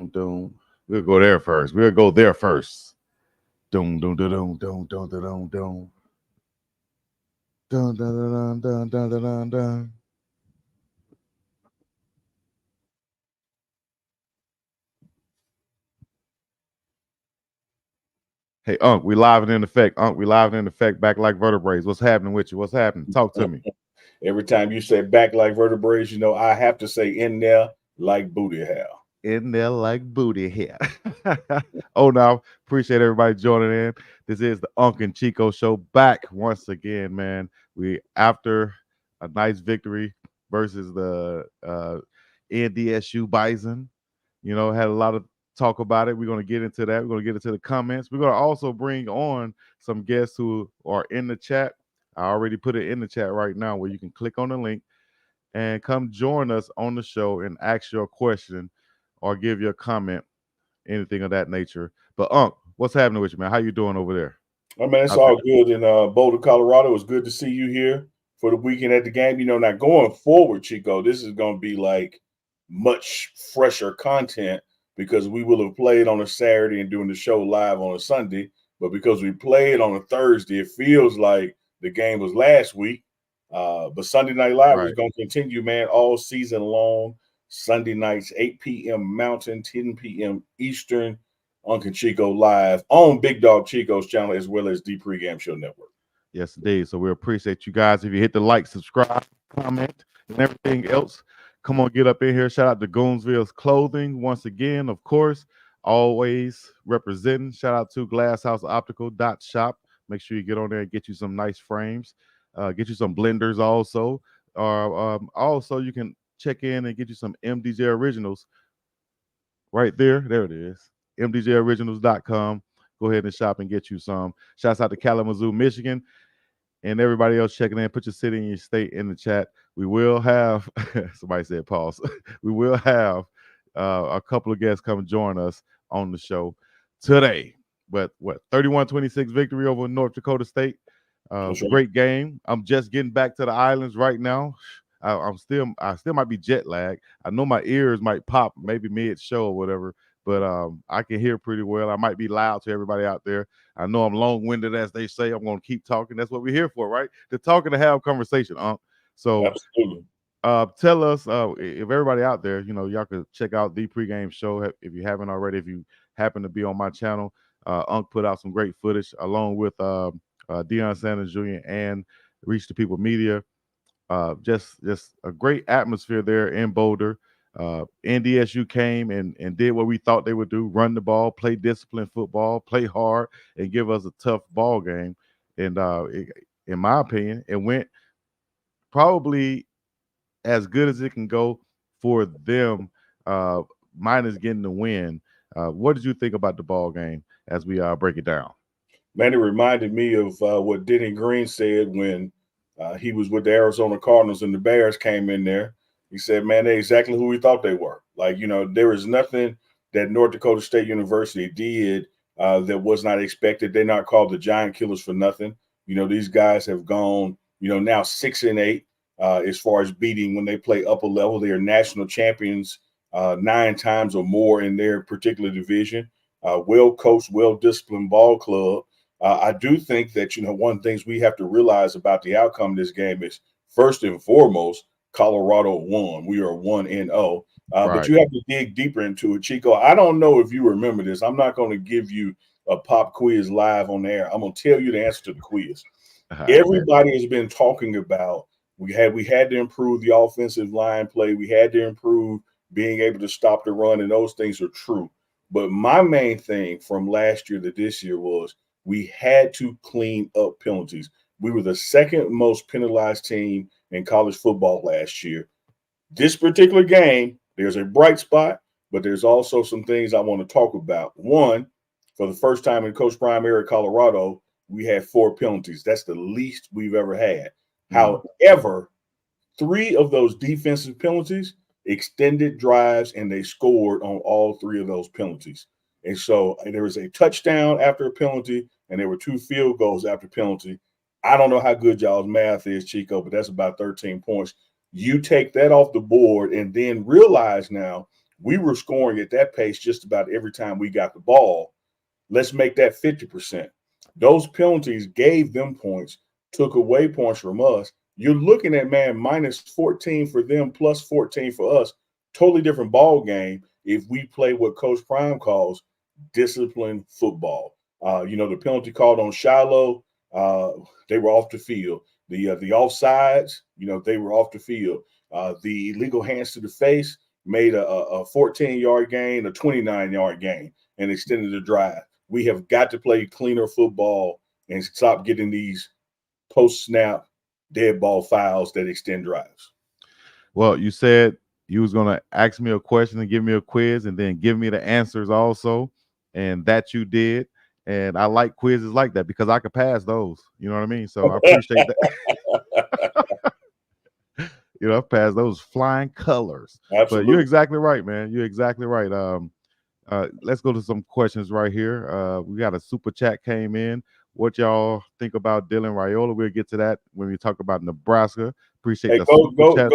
Doom. We'll go there first. We'll go there first. Doom, doom, doom, doom, doom, doom, doom, doom. Dun, dun, dun, dun, dun, dun, dun, dun. Hey, Unk, we live and in effect. Unk, we live and in effect. Back like vertebrae. What's happening with you? What's happening? Talk to me. Every time you say back like vertebrae, I have to say in there like booty hair. In there like booty hair. Oh, now appreciate everybody joining in. This is the Unk and Chico show back once again, man. We after a nice victory versus the NDSU Bison. Had a lot of talk about it. We're going to get into that. We're going to get into the comments. We're going to also bring on some guests who are in the chat. I already put it in the chat right now where you can click on the link and come join us on the show and ask your question or give your comment, anything of that nature. But Unk, what's happening with you, man? How you doing over there? Oh, man, it's all good in Boulder, Colorado. It's good to see you here for the weekend at the game. Now going forward, Chico, this is going to be like much fresher content because we will have played on a Saturday and doing the show live on a Sunday. But because we played on a Thursday, it feels like the game was last week. But Sunday Night Live is going to continue, man, all season long. Sunday nights, 8 p.m. Mountain, 10 p.m. Eastern, Unk Chico live on Big Dog Chico's channel as well as the Pregame Show Network. Yes, indeed. So we appreciate you guys. If you hit the like, subscribe, comment, and everything else, come on, get up in here. Shout out to Goonsville's Clothing once again, of course, always representing. Shout out to GlassHouseOptical.shop. Make sure you get on there and get you some nice frames, get you some blenders also. Also, you can check in and get you some MDJ Originals right there. There it is. MDJOriginals.com. Go ahead and shop and get you some. Shouts out to Kalamazoo, Michigan, and everybody else checking in. Put your city and your state in the chat. We will have, somebody said pause. We will have a couple of guests come join us on the show today. But 31-26 victory over North Dakota State. Great game. I'm just getting back to the islands right now. I still might be jet lagged. I know my ears might pop maybe mid show or whatever, but I can hear pretty well. I might be loud to everybody out there. I know I'm long winded, as they say. I'm going to keep talking. That's what we're here for, right? To talk and to have conversation. So absolutely. Tell us if everybody out there, y'all could check out the Pregame Show if you haven't already. If you happen to be on my channel, Unk put out some great footage along with Deion Sanders Jr. and Reach the People Media. Just a great atmosphere there in Boulder. NDSU came and did what we thought they would do: run the ball, play disciplined football, play hard, and give us a tough ball game. And in my opinion, it went probably as good as it can go for them, minus getting the win. What did you think about the ball game as we break it down? Man, it reminded me of what Denny Green said when he was with the Arizona Cardinals and the Bears came in there. He said, man, they're exactly who we thought they were. Like, there is nothing that North Dakota State University did that was not expected. They're not called the Giant Killers for nothing. These guys have gone, now 6-8 as far as beating when they play upper level. They are national champions 9 times or more in their particular division. Well-coached, well-disciplined ball club. I do think that, one of the things we have to realize about the outcome of this game is, first and foremost, Colorado won. We are 1-0. But you have to dig deeper into it, Chico. I don't know if you remember this. I'm not going to give you a pop quiz live on air. I'm going to tell you the answer to the quiz. Everybody has been talking about we had to improve the offensive line play. We had to improve being able to stop the run, and those things are true. But my main thing from last year to this year was we had to clean up penalties. We were the second most penalized team in college football last year. This particular game, there's a bright spot, but there's also some things I want to talk about. One, for the first time in Coach Prime era Colorado, we had 4 penalties. That's the least we've ever had. However, 3 of those defensive penalties extended drives, and they scored on all 3 of those penalties. And so there was a touchdown after a penalty, and there were 2 field goals after penalty. I don't know how good y'all's math is, Chico, but that's about 13 points. You take that off the board and then realize now we were scoring at that pace just about every time we got the ball. Let's make that 50%. Those penalties gave them points, took away points from us. You're looking at, man, minus 14 for them, plus 14 for us. Totally different ball game if we play what Coach Prime calls disciplined football. The penalty called on Shiloh, they were off the field. The offsides, they were off the field. The illegal hands to the face made a 14-yard gain, a 29-yard gain, and extended the drive. We have got to play cleaner football and stop getting these post-snap dead ball fouls that extend drives. Well, you said you was going to ask me a question and give me a quiz and then give me the answers also, and that you did. And I like quizzes like that because I could pass those. You know what I mean? So I appreciate that. I've passed those flying colors. Absolutely. But you're exactly right, man. You're exactly right. Let's go to some questions right here. We got a super chat came in. What y'all think about Dylan Raiola? We'll get to that when we talk about Nebraska. Appreciate the super chat.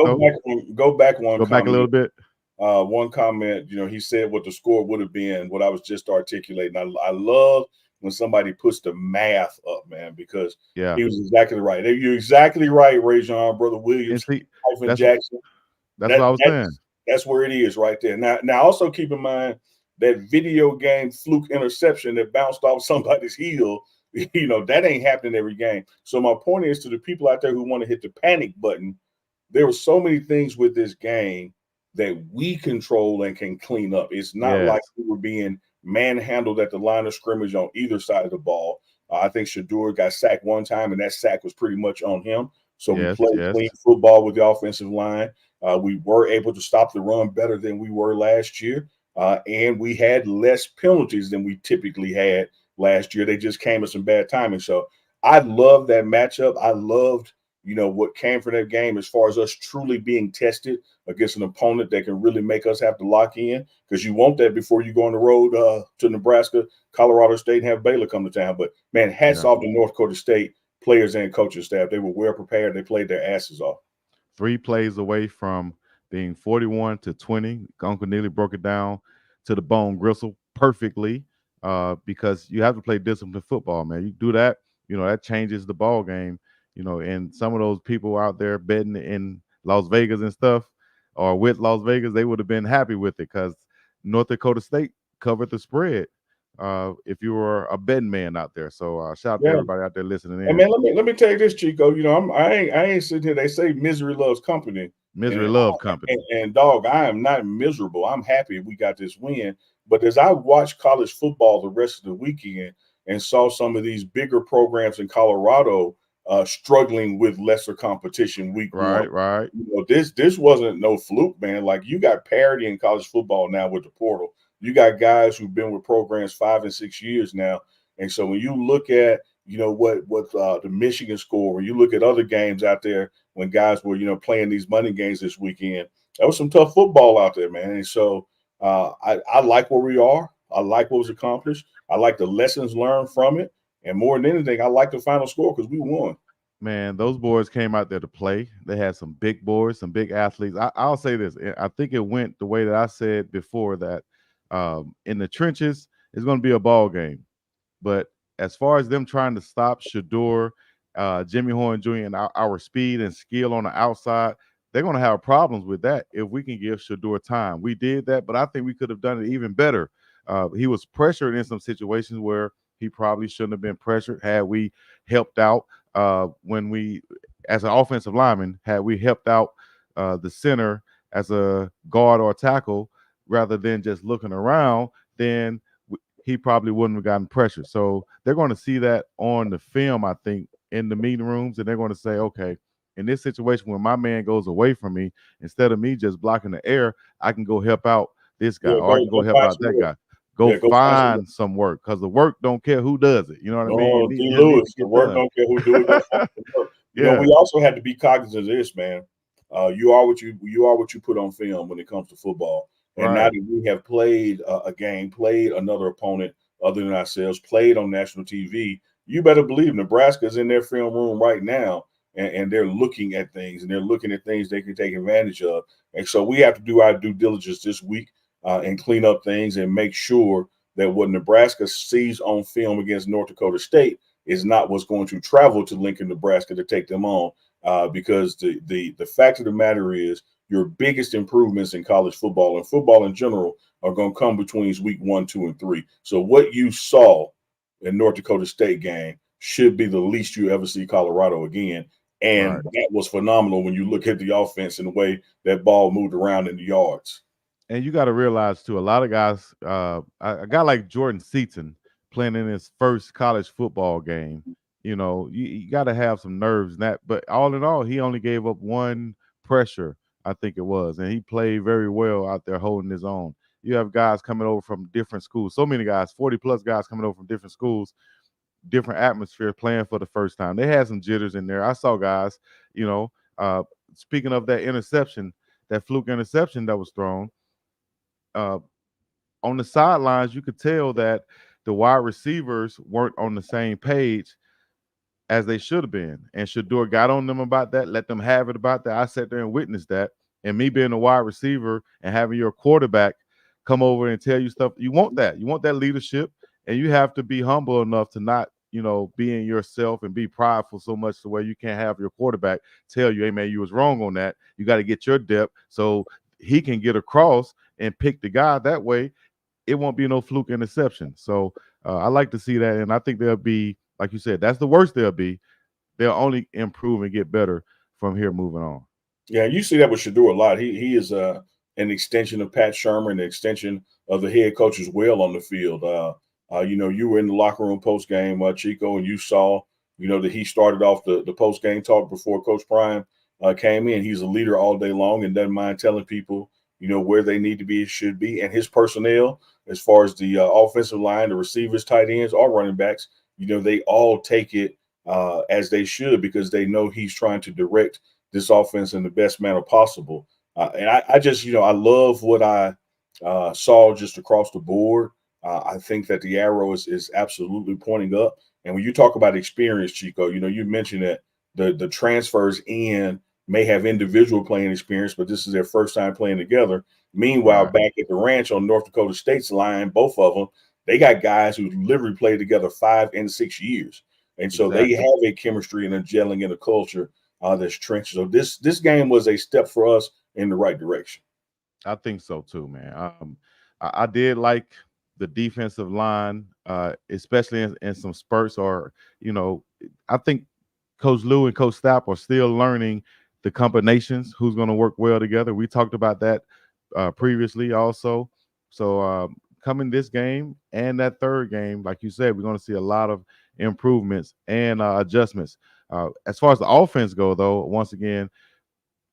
Go back one. Go back a little bit. One comment. He said what the score would have been. What I was just articulating. I love when somebody puts the math up, man, because he was exactly right. You're exactly right, Rajon, Brother Williams, Jackson. That's what I was saying. That's where it is right there. Now, also keep in mind that video game fluke interception that bounced off somebody's heel. That ain't happening every game. So my point is to the people out there who want to hit the panic button, there were so many things with this game that we control and can clean up. It's not like we were being manhandled at the line of scrimmage on either side of the ball. I think Shedeur got sacked one time, and that sack was pretty much on him. So we played clean football with the offensive line. We were able to stop the run better than we were last year, and we had less penalties than we typically had last year. They just came at some bad timing. So I love that matchup. I loved, what came from that game as far as us truly being tested against an opponent that can really make us have to lock in, because you want that before you go on the road to Nebraska, Colorado State, and have Baylor come to town. But, man, hats off to North Dakota State players and coaching staff. They were well prepared. They played their asses off. 3 plays away from being 41-20. Uncle Neely broke it down to the bone gristle perfectly because you have to play disciplined football, man. You do that, that changes the ball game. And some of those people out there betting in Las Vegas and stuff, or with Las Vegas, they would have been happy with it because North Dakota State covered the spread. If you were a betting man out there, so shout out to everybody out there listening in. And man, let me tell you this, Chico. I ain't sitting here. They say misery loves company. Misery loves company. And dog, I am not miserable. I'm happy we got this win. But as I watched college football the rest of the weekend and saw some of these bigger programs in Colorado struggling with lesser competition week one. Right. This wasn't no fluke, man. Like, you got parity in college football now with the portal. You got guys who've been with programs 5 and 6 years now. And so when you look at, what the Michigan score, when you look at other games out there, when guys were, playing these money games this weekend, that was some tough football out there, man. And so I like where we are. I like what was accomplished. I like the lessons learned from it. And more than anything, I like the final score because we won. Man, those boys came out there to play. They had some big boys, some big athletes. I'll say this. I think it went the way that I said before, that in the trenches, it's going to be a ball game. But as far as them trying to stop Shedeur, Jimmy Horn Jr., and our speed and skill on the outside, they're going to have problems with that if we can give Shedeur time. We did that, but I think we could have done it even better. He was pressured in some situations where he probably shouldn't have been pressured. Had we helped out when we, as an offensive lineman, had we helped out the center as a guard or tackle rather than just looking around, then he probably wouldn't have gotten pressure. So they're going to see that on the film, I think, in the meeting rooms, and they're going to say, okay, in this situation when my man goes away from me, instead of me just blocking the air, I can go help out this guy, or I can go help out that guy. Go find some work, because the work don't care who does it. You know what I mean? D. Lewis, the work don't care who do it. We also had to be cognizant of this, man. You are what you put on film when it comes to football. And now that we have played a game, played another opponent other than ourselves, played on national TV, you better believe Nebraska's in their film room right now, and they're looking at things, and they're looking at things they can take advantage of. And so we have to do our due diligence this week. and clean up things and make sure that what Nebraska sees on film against North Dakota State is not what's going to travel to Lincoln, Nebraska to take them on. Because the fact of the matter is your biggest improvements in college football and football in general are going to come between week 1, 2, and 3. So what you saw in North Dakota State game should be the least you ever see Colorado again. And Right. that was phenomenal when you look at the offense and the way that ball moved around in the yards. And you got to realize too, a lot of guys, a guy like Jordan Seaton playing in his first college football game, you got to have some nerves in that. But all in all, he only gave up one pressure, I think it was, and he played very well out there holding his own. You have guys coming over from different schools, so many guys, 40 plus guys coming over from different schools, different atmosphere, playing for the first time. They had some jitters in there. I saw guys, you know, uh, speaking of that interception, that fluke interception that was thrown. Uh, on the sidelines, you could tell that the wide receivers weren't on the same page as they should have been. And Shador got on them about that, let them have it about that. I sat there and witnessed that. And me being a wide receiver and having your quarterback come over and tell you stuff, you want that. You want that leadership. And you have to be humble enough to not, be in yourself and be prideful so much to where you can't have your quarterback tell you, hey, man, you was wrong on that. You got to get your depth so he can get across and pick the guy that way. It won't be no fluke interception. So I like to see that. And I think they'll be, like you said, that's the worst they'll be. They'll only improve and get better from here moving on. Yeah, you see that with Shador a lot. He is an extension of Pat Shermer, an extension of the head coach as well on the field. You were in the locker room post game, Chico, and you saw, that he started off the post game talk before Coach Prime came in. He's a leader all day long and doesn't mind telling people, where they need to be, should be, and his personnel, as far as the offensive line, the receivers, tight ends, or running backs, they all take it as they should because they know he's trying to direct this offense in the best manner possible. And I just, I love what I saw just across the board. I think that the arrow is absolutely pointing up. And when you talk about experience, Chico, you mentioned that the transfers in may have individual playing experience, but this is their first time playing together. Meanwhile, Right. back at the ranch on North Dakota State's line, both of them, they got guys who literally played together 5 and 6 years. And so they Exactly. have a chemistry and a gelling in a culture that's trenches. So this game was a step for us in the right direction. I think so too, man. I did like the defensive line, especially in some spurts. Or I think Coach Lou and Coach Stapp are still learning the combinations, who's going to work well together. We talked about that previously also. So coming this game and that third game, like you said, we're going to see a lot of improvements and adjustments. As far as the offense go, though, once again,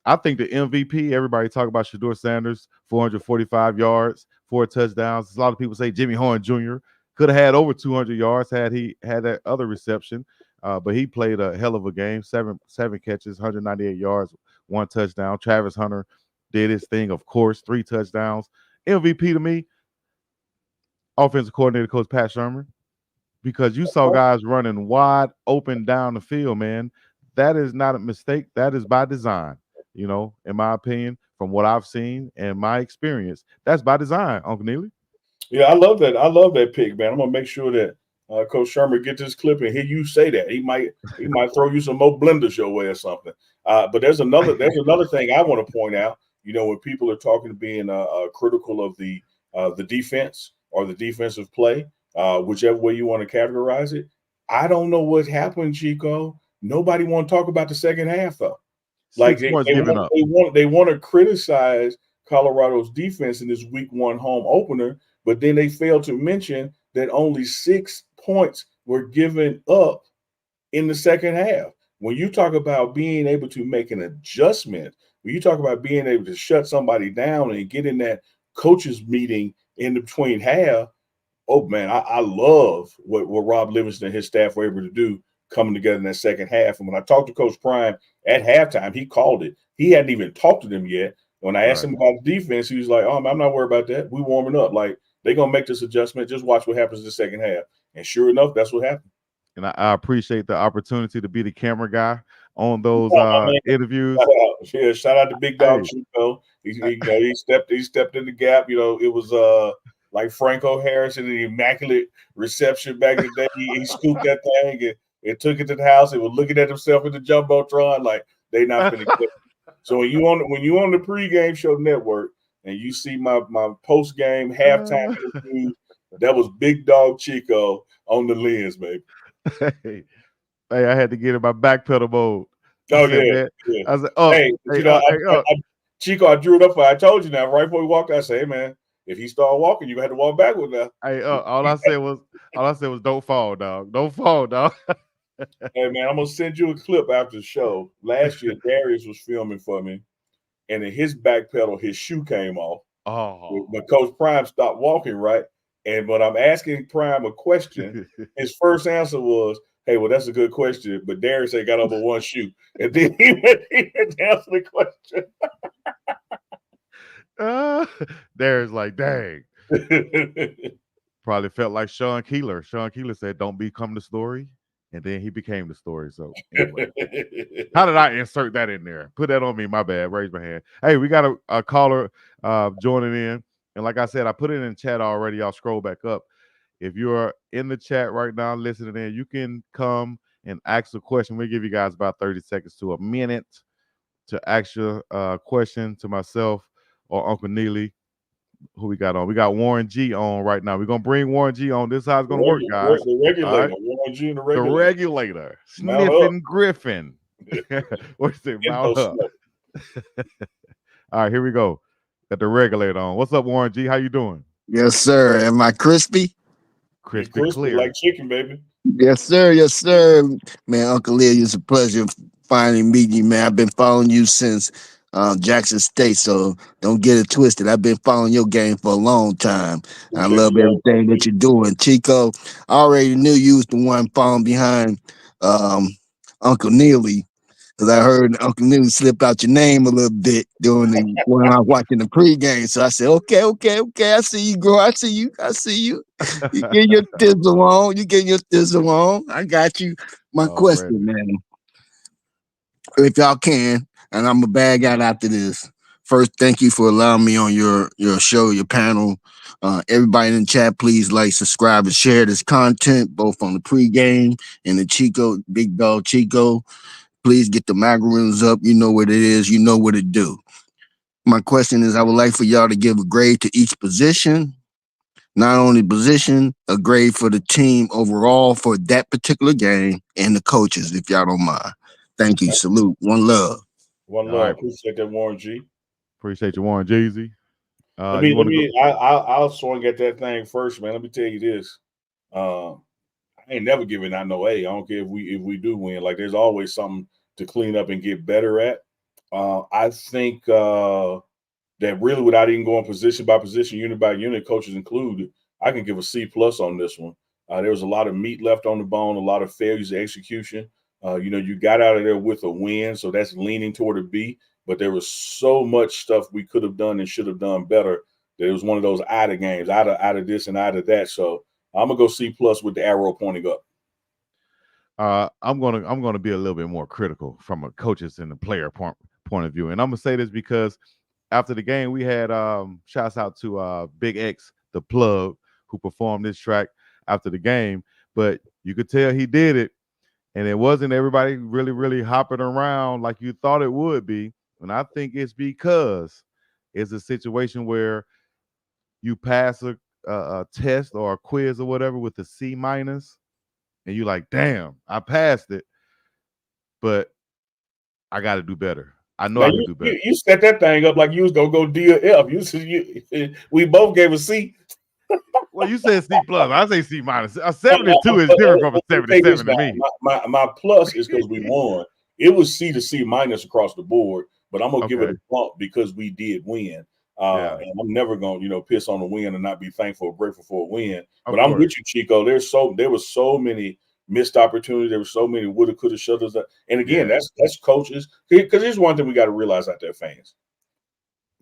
I think the MVP, everybody talk about Shador Sanders, 445 yards, 4 touchdowns. A lot of people say Jimmy Horn Jr. could have had over 200 yards had he had that other reception, but he played a hell of a game. Seven catches, 198 yards, 1 touchdown. Travis Hunter did his thing, of course, 3 touchdowns. MVP to me, offensive coordinator Coach Pat Shermer, because you saw guys running wide open down the field, man. That is not a mistake. That is by design, in my opinion, from what I've seen and my experience. That's by design, Uncle Neely. Yeah, I love that. I love that pick, man. I'm gonna make sure that Coach Shermer gets this clip and hear you say that. He might throw you some more blenders your way or something. But there's another thing I want to point out. When people are talking being critical of the defense or the defensive play, whichever way you want to categorize it, I don't know what happened, Chico. Nobody want to talk about the second half though. Like 6 points given up. they want to criticize Colorado's defense in this week 1 home opener, but then they fail to mention that only 6 points were given up in the second half. When you talk about being able to make an adjustment, when you talk about being able to shut somebody down and get in that coaches meeting in between half, oh man, I love what Rob Livingston and his staff were able to do coming together in that second half. And when I talked to Coach Prime at halftime, he called it. He hadn't even talked to them yet. When I asked Right. him about the defense, he was like, "Oh, I'm not worried about that. We warming up. Like they're gonna make this adjustment. Just watch what happens in the second half." And sure enough, that's what happened. And I appreciate the opportunity to be the camera guy on those Oh, my man, interviews. shout out to Big Dog Hey, Chico. He stepped in the gap. It was like Franco Harris in the immaculate reception back in the day. He scooped that thing and took it to the house. And was looking at himself in the jumbotron like they not finna get it. So when you on the pregame show network and you see my post game halftime interview, that was Big Dog Chico on the lens, baby. Hey, I had to get in my back pedal mode. Oh I said, yeah, man, yeah. I said, oh, Hey, Chico, I drew it up for you. I told you now, right before we walked, I said, hey man, if he started walking, you had to walk backwards now. Hey, all I said was, don't fall, dog. Don't fall, dog. Hey man, I'm gonna send you a clip after the show. Last year, Darius was filming for me, and in his back pedal, his shoe came off. Oh, But Coach Prime stopped walking, right? And when I'm asking Prime a question, his first answer was, hey, well, that's a good question. But Darius ain't got up with one shoe. And then he went to answer the question. Darius like, dang. Probably felt like Sean Keeler. Sean Keeler said, don't become the story. And then he became the story. So anyway, how did I insert that in there? Put that on me. My bad. Raise my hand. Hey, we got a caller joining in. And like I said, I put it in chat already. I'll scroll back up. If you're in the chat right now listening in, you can come and ask a question. We'll give you guys about 30 seconds to a minute to ask your question to myself or Uncle Neely. Who we got on? We got Warren G on right now. We're going to bring Warren G on. This is how it's going to work, guys. The regulator. Right. Warren G and the regulator. The regulator. Sniffing Griffin. What's it? Mount up. All right, here we go. Got the regulator on. What's up, Warren G? How you doing? Yes, sir. Am I crispy? Crispy clear. Like chicken, baby. Yes, sir. Yes, sir. Man, Uncle Lee, it's a pleasure finally meeting you, man. I've been following you since Jackson State, so don't get it twisted. I've been following your game for a long time. I love everything that you're doing. Chico, I already knew you was the one falling behind Uncle Neely, because I heard Uncle Neely slip out your name a little bit when I was watching the pregame. So I said, okay. I see you, girl. I see you. You get your thizzle on. I got you. My question, man, if y'all can, and I'm a bag out after this. First, thank you for allowing me on your show, your panel. Everybody in the chat, please like, subscribe, and share this content, both on the pregame and the Chico, Big Dog Chico. Please get the algorithms up. You know what it is. You know what it do. My question is, I would like for y'all to give a grade to each position. Not only position, a grade for the team overall for that particular game and the coaches, if y'all don't mind. Thank you. Salute. One love. One love. Right. Appreciate that, Warren G. Appreciate you, Warren Jeezy. I'll swing at that thing first, man. Let me tell you this. I ain't never giving out no A. I don't care if we do win. Like, there's always something to clean up and get better at. I think that really, without even going position by position, unit by unit, coaches included, I can give a C+ on this one. There was a lot of meat left on the bone, a lot of failures of execution. You got out of there with a win, so that's leaning toward a B. But there was so much stuff we could have done and should have done better that it was one of those out of games, out of this and out of that. So I'm gonna go C+ with the arrow pointing up. I'm gonna be a little bit more critical from a coaches and the player point of view, and I'm gonna say this because after the game we had shouts out to Big X, the plug, who performed this track after the game. But you could tell he did it, and it wasn't everybody really hopping around like you thought it would be. And I think it's because it's a situation where you pass a test or a quiz or whatever with a C-, and you're like, damn, I passed it, but I got to do better. I know I can do better. You set that thing up like you was gonna go D or F. We both gave a C. Well, you said C+. I say C-. A 72 is different from a 77 to me. My plus is because we won. It was C to C- across the board, but I'm gonna give it a bump because we did win. And I'm never gonna, piss on a win and not be thankful or grateful for a win. But I'm with you, Chico. There were so many missed opportunities. There were so many woulda, coulda, shouldas. And again, that's coaches. Because here's one thing we got to realize out there, fans.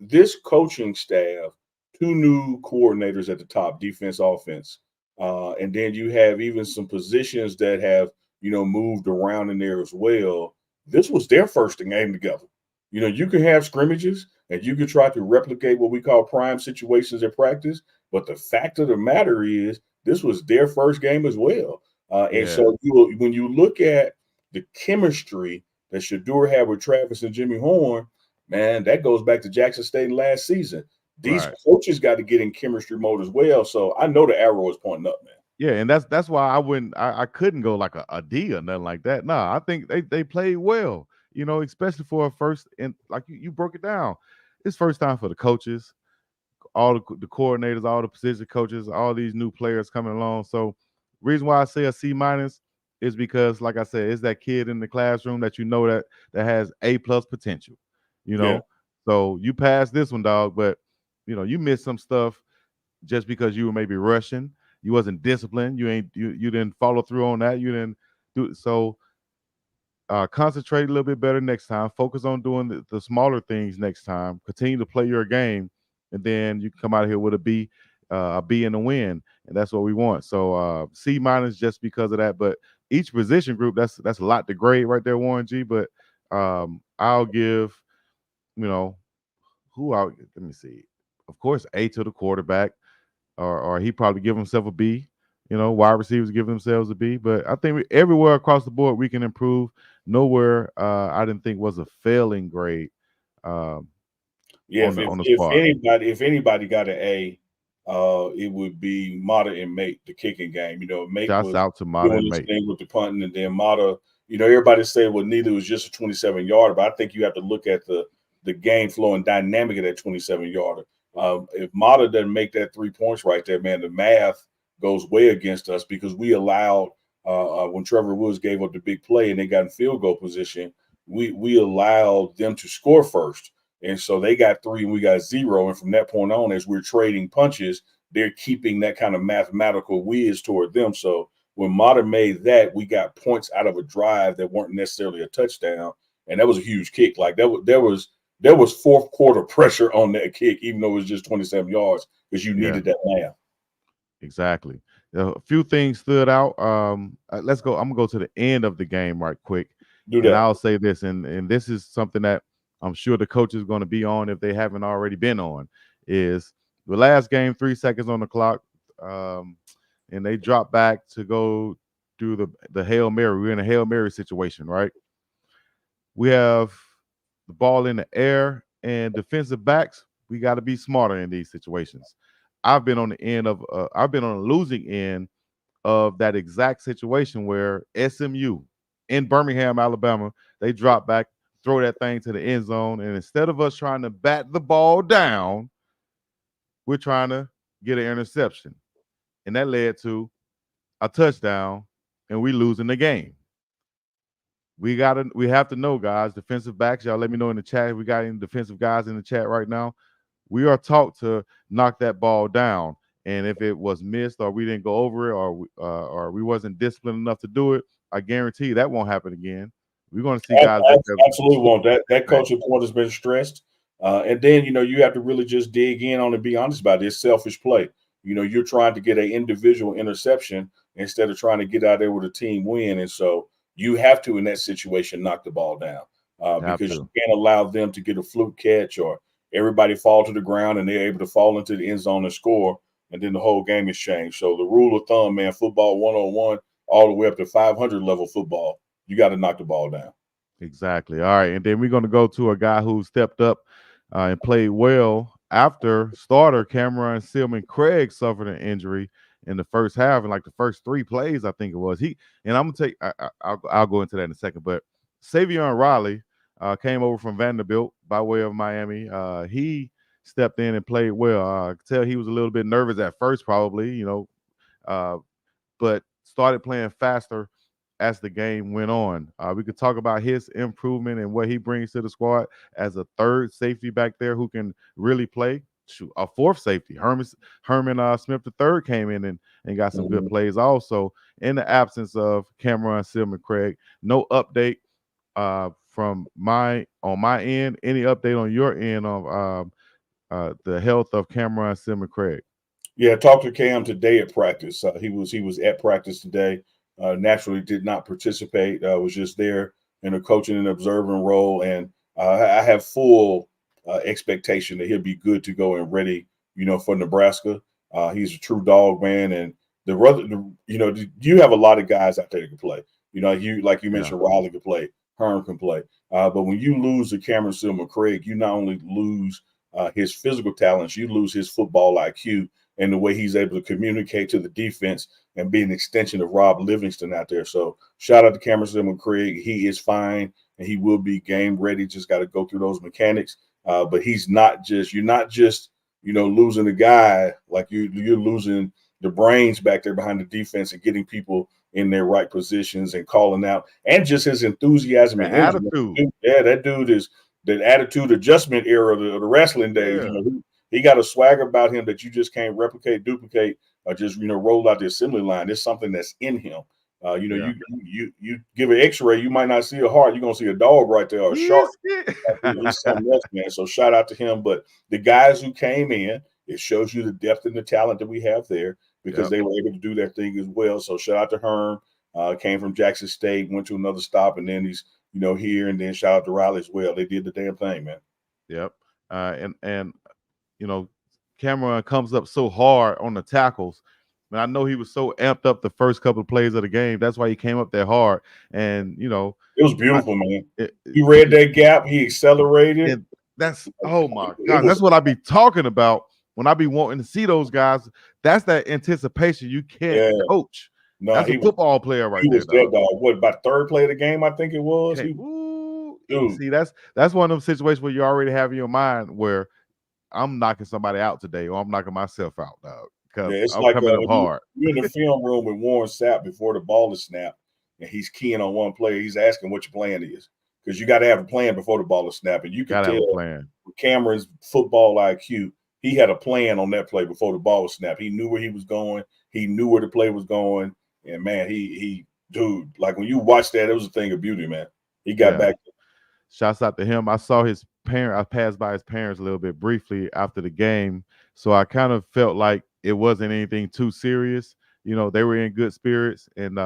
This coaching staff, 2 new coordinators at the top, defense, offense, and then you have even some positions that have moved around in there as well. This was their first game together. You can have scrimmages, and you can try to replicate what we call prime situations in practice. But the fact of the matter is, this was their first game as well. And Yeah. so when you look at the chemistry that Shador had with Travis and Jimmy Horn, man, that goes back to Jackson State last season. These Right. coaches got to get in chemistry mode as well. So I know the arrow is pointing up, man. Yeah, and that's why I couldn't go like a D or nothing like that. Nah, I think they played well, especially for a first, and like you broke it down. It's first time for the coaches, all the coordinators, all the position coaches, all these new players coming along. So reason why I say a C minus is because, like I said, it's that kid in the classroom that that has A+ potential, you Yeah. know. So you passed this one, dog, but you missed some stuff just because you were maybe rushing. You wasn't disciplined. You didn't follow through on that. You didn't do so. Concentrate a little bit better next time. Focus on doing the smaller things next time. Continue to play your game, and then you can come out of here with a B and a win, and that's what we want. So C minus just because of that. But each position group, that's a lot to grade right there, Warren G. But I'll give let me see. Of course, A to the quarterback, or he probably give himself a B. Wide receivers give themselves a B. But I think everywhere across the board we can improve. Nowhere I didn't think was a failing grade. Yeah, on the spot. if anybody got an A, it would be Mata and Mate, the kicking game. Mate Shouts was out to Mata doing and his Mate. thing with the punting, and then Mata, everybody said, well, neither was just a 27-yarder, but I think you have to look at the game flow and dynamic of that 27-yarder. If Mata doesn't make that 3 points right there, man, the math goes way against us because we allowed when Trevor Woods gave up the big play and they got in field goal position, we allowed them to score first. And so they got 3 and we got 0. And from that point on, as we're trading punches, they're keeping that kind of mathematical whiz toward them. So when Mata made that, we got points out of a drive that weren't necessarily a touchdown. And that was a huge kick. Like there was fourth quarter pressure on that kick, even though it was just 27 yards, because you needed that math. Exactly. A few things stood out. Let's go. I'm gonna go to the end of the game right quick. Do And that. I'll say this, and this is something that I'm sure the coach is going to be on if they haven't already been on, is the last game, 3 seconds on the clock, and they drop back to go do the Hail Mary. We're in a Hail Mary situation, right? We have the ball in the air, and defensive backs, we got to be smarter in these situations. I've been on the losing end of that exact situation where SMU in Birmingham, Alabama, they drop back, throw that thing to the end zone, and instead of us trying to bat the ball down, we're trying to get an interception. And that led to a touchdown, and we losing the game. We have to know, guys, defensive backs. Y'all let me know in the chat if we got any defensive guys in the chat right now. We are taught to knock that ball down. And if it was missed or we didn't go over it or we wasn't disciplined enough to do it, I guarantee you that won't happen again. We're going to see guys back there. Absolutely won't. That coaching point has been stressed. And then, you have to really just dig in on and be honest about it. It's selfish play. You're trying to get an individual interception instead of trying to get out there with a team win. And so you have to, in that situation, knock the ball down because you can't allow them to get a fluke catch or everybody fall to the ground and they're able to fall into the end zone and score. And then the whole game is changed. So the rule of thumb, man, football 101 all the way up to 500 level football, you got to knock the ball down. Exactly. All right. And then we're going to go to a guy who stepped up and played well after starter Cameron Silman Craig suffered an injury in the first half, and like the first 3 plays, I think it was. And I'm going to I'll go into that in a second. But Savion Riley came over from Vanderbilt by way of Miami. He stepped in and played well. I could tell he was a little bit nervous at first, probably, but started playing faster as the game went on. We could talk about his improvement and what he brings to the squad as a third safety back there who can really play. A fourth safety, Herman Smith III came in and got some good plays also. In the absence of Cameron Silman Craig, no update from on my end. Any update on your end of the health of Cameron Silman Craig? Yeah, talked to Cam today at practice. He was at practice today. Naturally did not participate. Was just there in a coaching and observing role. And I have full expectation that he'll be good to go and ready, for Nebraska. He's a true dog, man. And you have a lot of guys out there that can play. Like you mentioned, Riley can play, Herm can play. But when you lose to Cameron Silver-Craig, you not only lose his physical talents, you lose his football IQ and the way he's able to communicate to the defense and be an extension of Rob Livingston out there. So shout out to Cameron Silver-Craig. He is fine and he will be game ready. Just got to go through those mechanics. But you're not just losing a guy, like you're losing the brains back there behind the defense and getting people in their right positions and calling out, and just his enthusiasm and attitude. That dude is the attitude adjustment era of the wrestling days. Yeah. He got a swagger about him that you just can't replicate, duplicate, or just roll out the assembly line. It's something that's in him. You give an X-ray, you might not see a heart. You're gonna see a dog right there or a shark. He's something else, man. So shout out to him. But the guys who came in, it shows you the depth and the talent that we have there because they were able to do their thing as well. So shout out to Herm. Came from Jackson State, went to another stop, and then he's here. And then shout out to Riley as well. They did the damn thing, man. Yep. And Cameron comes up so hard on the tackles. And I know he was so amped up the first couple of plays of the game. That's why he came up there hard. And it was beautiful, man. He read that gap. He accelerated. And that's oh my God. That's what I be talking about when I be wanting to see those guys. That's that anticipation you can't coach. No, that's a football player right there. He was that dog. What, about third play of the game? I think it was. See, that's one of them situations where you already have in your mind where I'm knocking somebody out today, or I'm knocking myself out, dog. It's I'm like coming up hard. You're in the film room with Warren Sapp before the ball is snapped, and he's keying on one player. He's asking what your plan is, because you got to have a plan before the ball is snapped. And you can tell with Cameron's football IQ, he had a plan on that play before the ball was snapped. He knew where he was going. He knew where the play was going. And man, dude, like when you watch that, it was a thing of beauty, man. He got back. Shouts out to him. I saw his parent. I passed by his parents a little bit briefly after the game, so I kind of felt like it wasn't anything too serious. They were in good spirits, and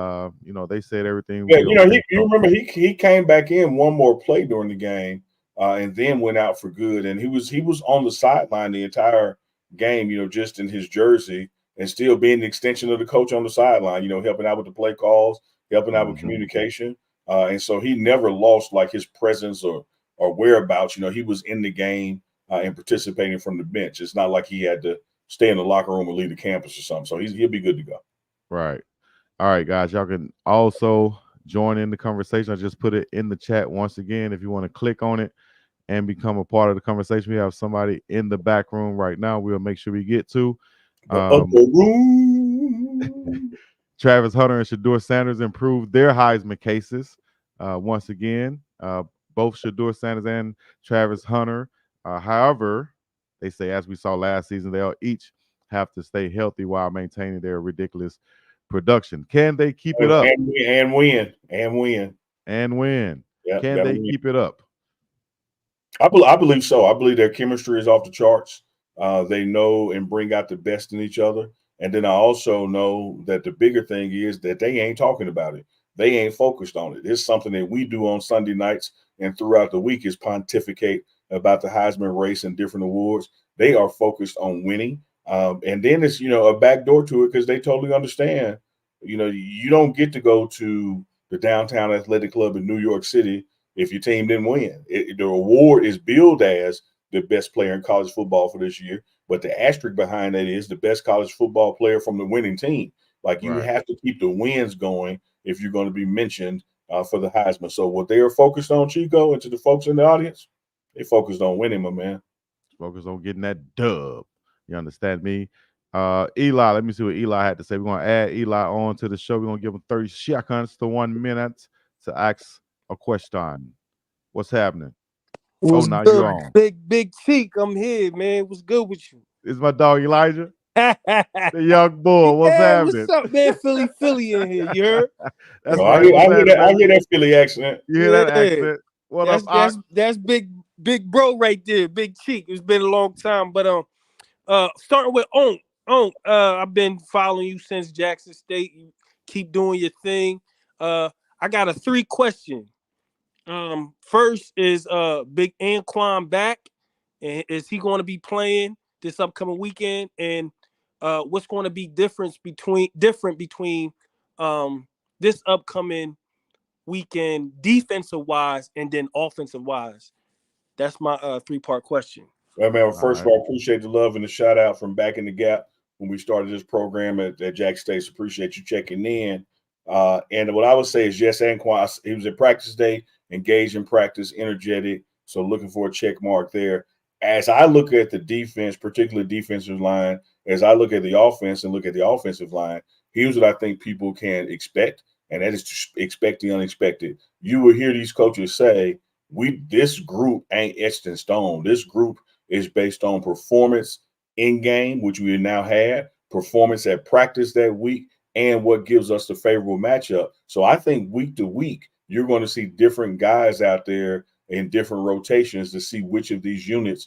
they said everything. Yeah, you remember he came back in one more play during the game, and then went out for good. And he was on the sideline the entire game, just in his jersey, and still being the extension of the coach on the sideline. Helping out with the play calls, helping out with communication, and so he never lost like his presence or whereabouts. He was in the game and participating from the bench. It's not like he had to stay in the locker room or leave the campus or something. So he'll be good to go. Right. All right, guys. Y'all can also join in the conversation. I just put it in the chat once again. If you want to click on it and become a part of the conversation, we have somebody in the back room right now. We'll make sure we get to. Travis Hunter and Shedeur Sanders improved their Heisman cases once again. Both Shedeur Sanders and Travis Hunter. However, they say, as we saw last season, they'll each have to stay healthy while maintaining their ridiculous production. Can they keep it up? And win. Yeah, can they keep it up? I believe so. I believe their chemistry is off the charts. They know and bring out the best in each other. And then I also know that the bigger thing is that they ain't talking about it. They ain't focused on it. It's something that we do on Sunday nights and throughout the week is pontificate about the Heisman race and different awards. They are focused on winning. And then it's, a backdoor to it because they totally understand, you don't get to go to the Downtown Athletic Club in New York City if your team didn't win. The award is billed as the best player in college football for this year. But the asterisk behind that is the best college football player from the winning team. Like you have to keep the wins going if you're going to be mentioned for the Heisman. So what they are focused on, Chico, and to the folks in the audience, they focused on winning, my man. Focused on getting that dub. You understand me? Eli, let me see what Eli had to say. We're going to add Eli on to the show. We're going to give him 30 seconds to 1 minute to ask a question. What's happening? What's now good? You're on. Big Cheek, I'm here, man. What's good with you? It's my dog Elijah. The young bull. What's happening? What's up, man? Philly in here. You heard? I hear that Philly accent. You hear that accent? That's big bro right there, Big Cheek. It's been a long time, but starting with Unk. I've been following you since Jackson State. You keep doing your thing. I got a 3 question. First is Big Anquan back, And is he going to be playing this upcoming weekend? And what's going to be different between this upcoming weekend defensive wise and then offensive wise? That's my 3-part question. Well, man, first right. of all, I appreciate the love and the shout out from back in the gap when we started this program at Jackson State. So appreciate you checking in. And what I would say is yes, Anquan, he was at practice day, engaged in practice, energetic. So looking for a check mark there. As I look at the defense, particularly defensive line, as I look at the offense and look at the offensive line, here's what I think people can expect, and that is to expect the unexpected. You will hear these coaches say, this group ain't etched in stone. This group is based on performance in game, which we now had, performance at practice that week, and what gives us the favorable matchup. So I think week to week, you're going to see different guys out there in different rotations to see which of these units,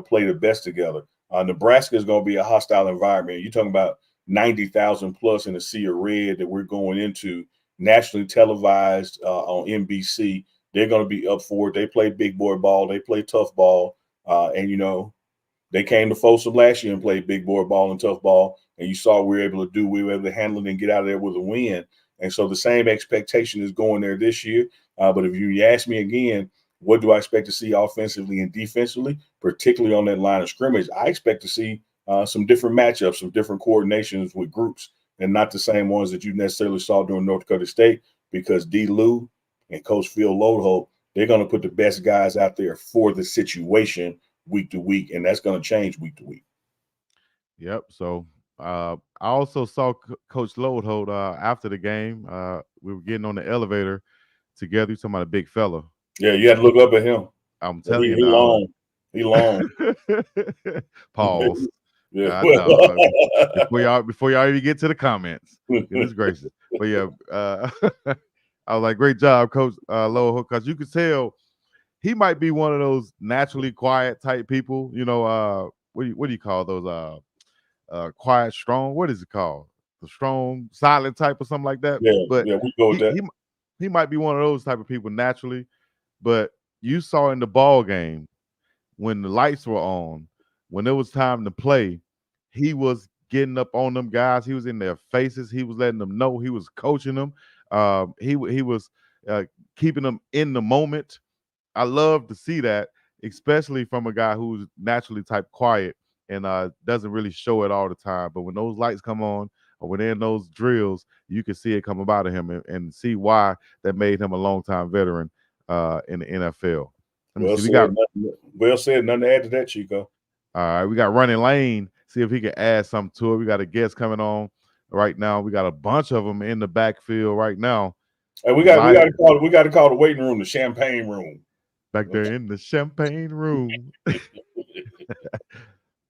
play the best together. Nebraska is going to be a hostile environment. You're talking about 90,000 plus in a sea of red that we're going into, nationally televised on NBC. They're going to be up for it. They play big boy ball. They play tough ball. And they came to Folsom last year and played big boy ball and tough ball. And you saw we were able to handle it and get out of there with a win. And so the same expectation is going there this year. But if you ask me again, what do I expect to see offensively and defensively, particularly on that line of scrimmage? I expect to see some different matchups, some different coordinations with groups, and not the same ones that you necessarily saw during North Dakota State, because D. Lou and Coach Phil Lodeholt, they're going to put the best guys out there for the situation week to week, and that's going to change week to week. Yep. So I also saw Coach Lodeholt after the game. We were getting on the elevator together. He's talking about a big fella. Yeah, you had to look up at him. I'm telling you, he long. He long. Pause. Yeah. Before y'all even get to the comments. Goodness gracious. But yeah, I was like, great job, Coach Lodeholt, because you could tell he might be one of those naturally quiet type people. What do you call those? Quiet, strong. What is it called? The strong, silent type or something like that. Yeah, but we go with that. He might be one of those type of people naturally. But you saw in the ball game when the lights were on, when it was time to play, he was getting up on them guys. He was in their faces. He was letting them know. He was coaching them. He was keeping them in the moment. I love to see that, especially from a guy who's naturally type quiet and doesn't really show it all the time. But when those lights come on or when they're in those drills, you can see it come out of him and see why that made him a longtime veteran in the NFL. Well said. Nothing to add to that, Chico. All right, we got Running Lane. See if he can add something to it. We got a guest coming on right now. We got a bunch of them in the backfield right now. And we got to call the waiting room the champagne room. Back there in the champagne room.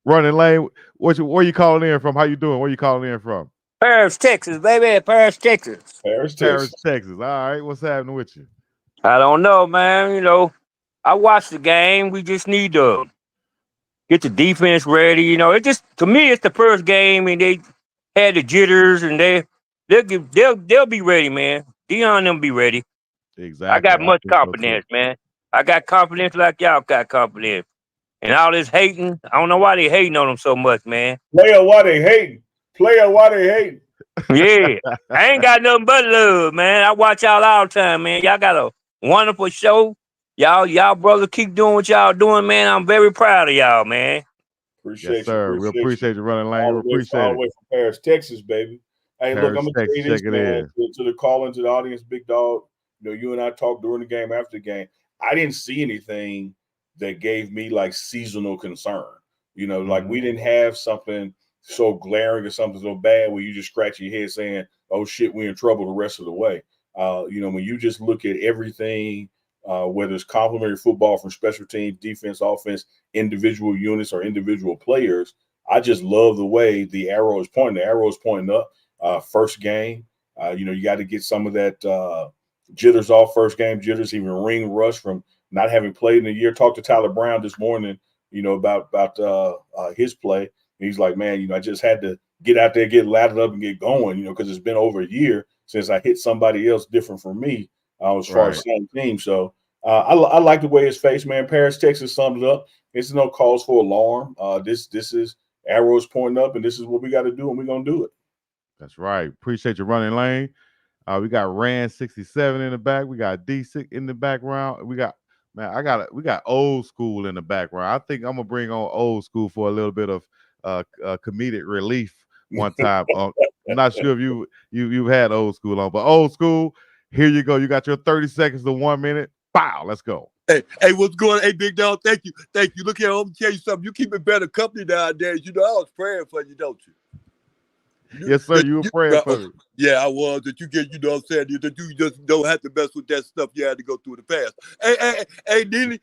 Running Lane, where you calling in from? How you doing? Where you calling in from? Paris, Texas, baby. Paris, Texas. Paris, Texas. All right, what's happening with you? I don't know, man. I watched the game. We just need to get the defense ready. It just, to me, it's the first game, and they had the jitters, and they'll be ready, man. Dion and them be ready. Exactly. I got much confidence, man. I got confidence like y'all got confidence. And all this hating, I don't know why they hating on them so much, man. Player, why they hating? Yeah, I ain't got nothing but love, man. I watch y'all all the time, man. Y'all got a wonderful show. Y'all brothers keep doing what y'all doing, man. I'm very proud of y'all, man. Appreciate sir. We appreciate you, Running Lane. We appreciate all the way from Paris, Texas, baby. Hey, Paris, look, I'm gonna say this, man, to the call into the audience, Big Dog. You and I talked during the game, after the game. I didn't see anything that gave me like seasonal concern. Like we didn't have something so glaring or something so bad where you just scratch your head saying, oh shit, we're in trouble the rest of the way. When you just look at everything, whether it's complementary football from special teams, defense, offense, individual units or individual players, I just love the way the arrow is pointing. The arrow is pointing up. First game, you got to get some of that jitters off, first game jitters, even ring rush from not having played in a year. Talked to Tyler Brown this morning, about his play. And he's like, man, I just had to get out there, get lathered up and get going, because it's been over a year since I hit somebody else different from me as far as same team. So, I like the way his face, man. Paris, Texas summed it up. It's no cause for alarm. This is arrows pointing up, and this is what we got to do, and we're gonna do it. That's right. Appreciate your running lane. We got Rand 67 in the back. We got D6 in the background. We got we got old school in the background. I think I'm gonna bring on old school for a little bit of comedic relief one time. I'm not sure if you've had old school on, but old school, here you go. You got your 30 seconds to 1 minute. Bow, let's go. Hey, what's going on? Hey, big dog, thank you. Look here, I'm gonna tell you something. You keep it better company nowadays. You know, I was praying for you, don't you? Yes, sir. You were praying for me. Yeah, I was. That you get, you know what I'm saying? That you just don't have to mess with that stuff you had to go through in the past. Hey, Neely,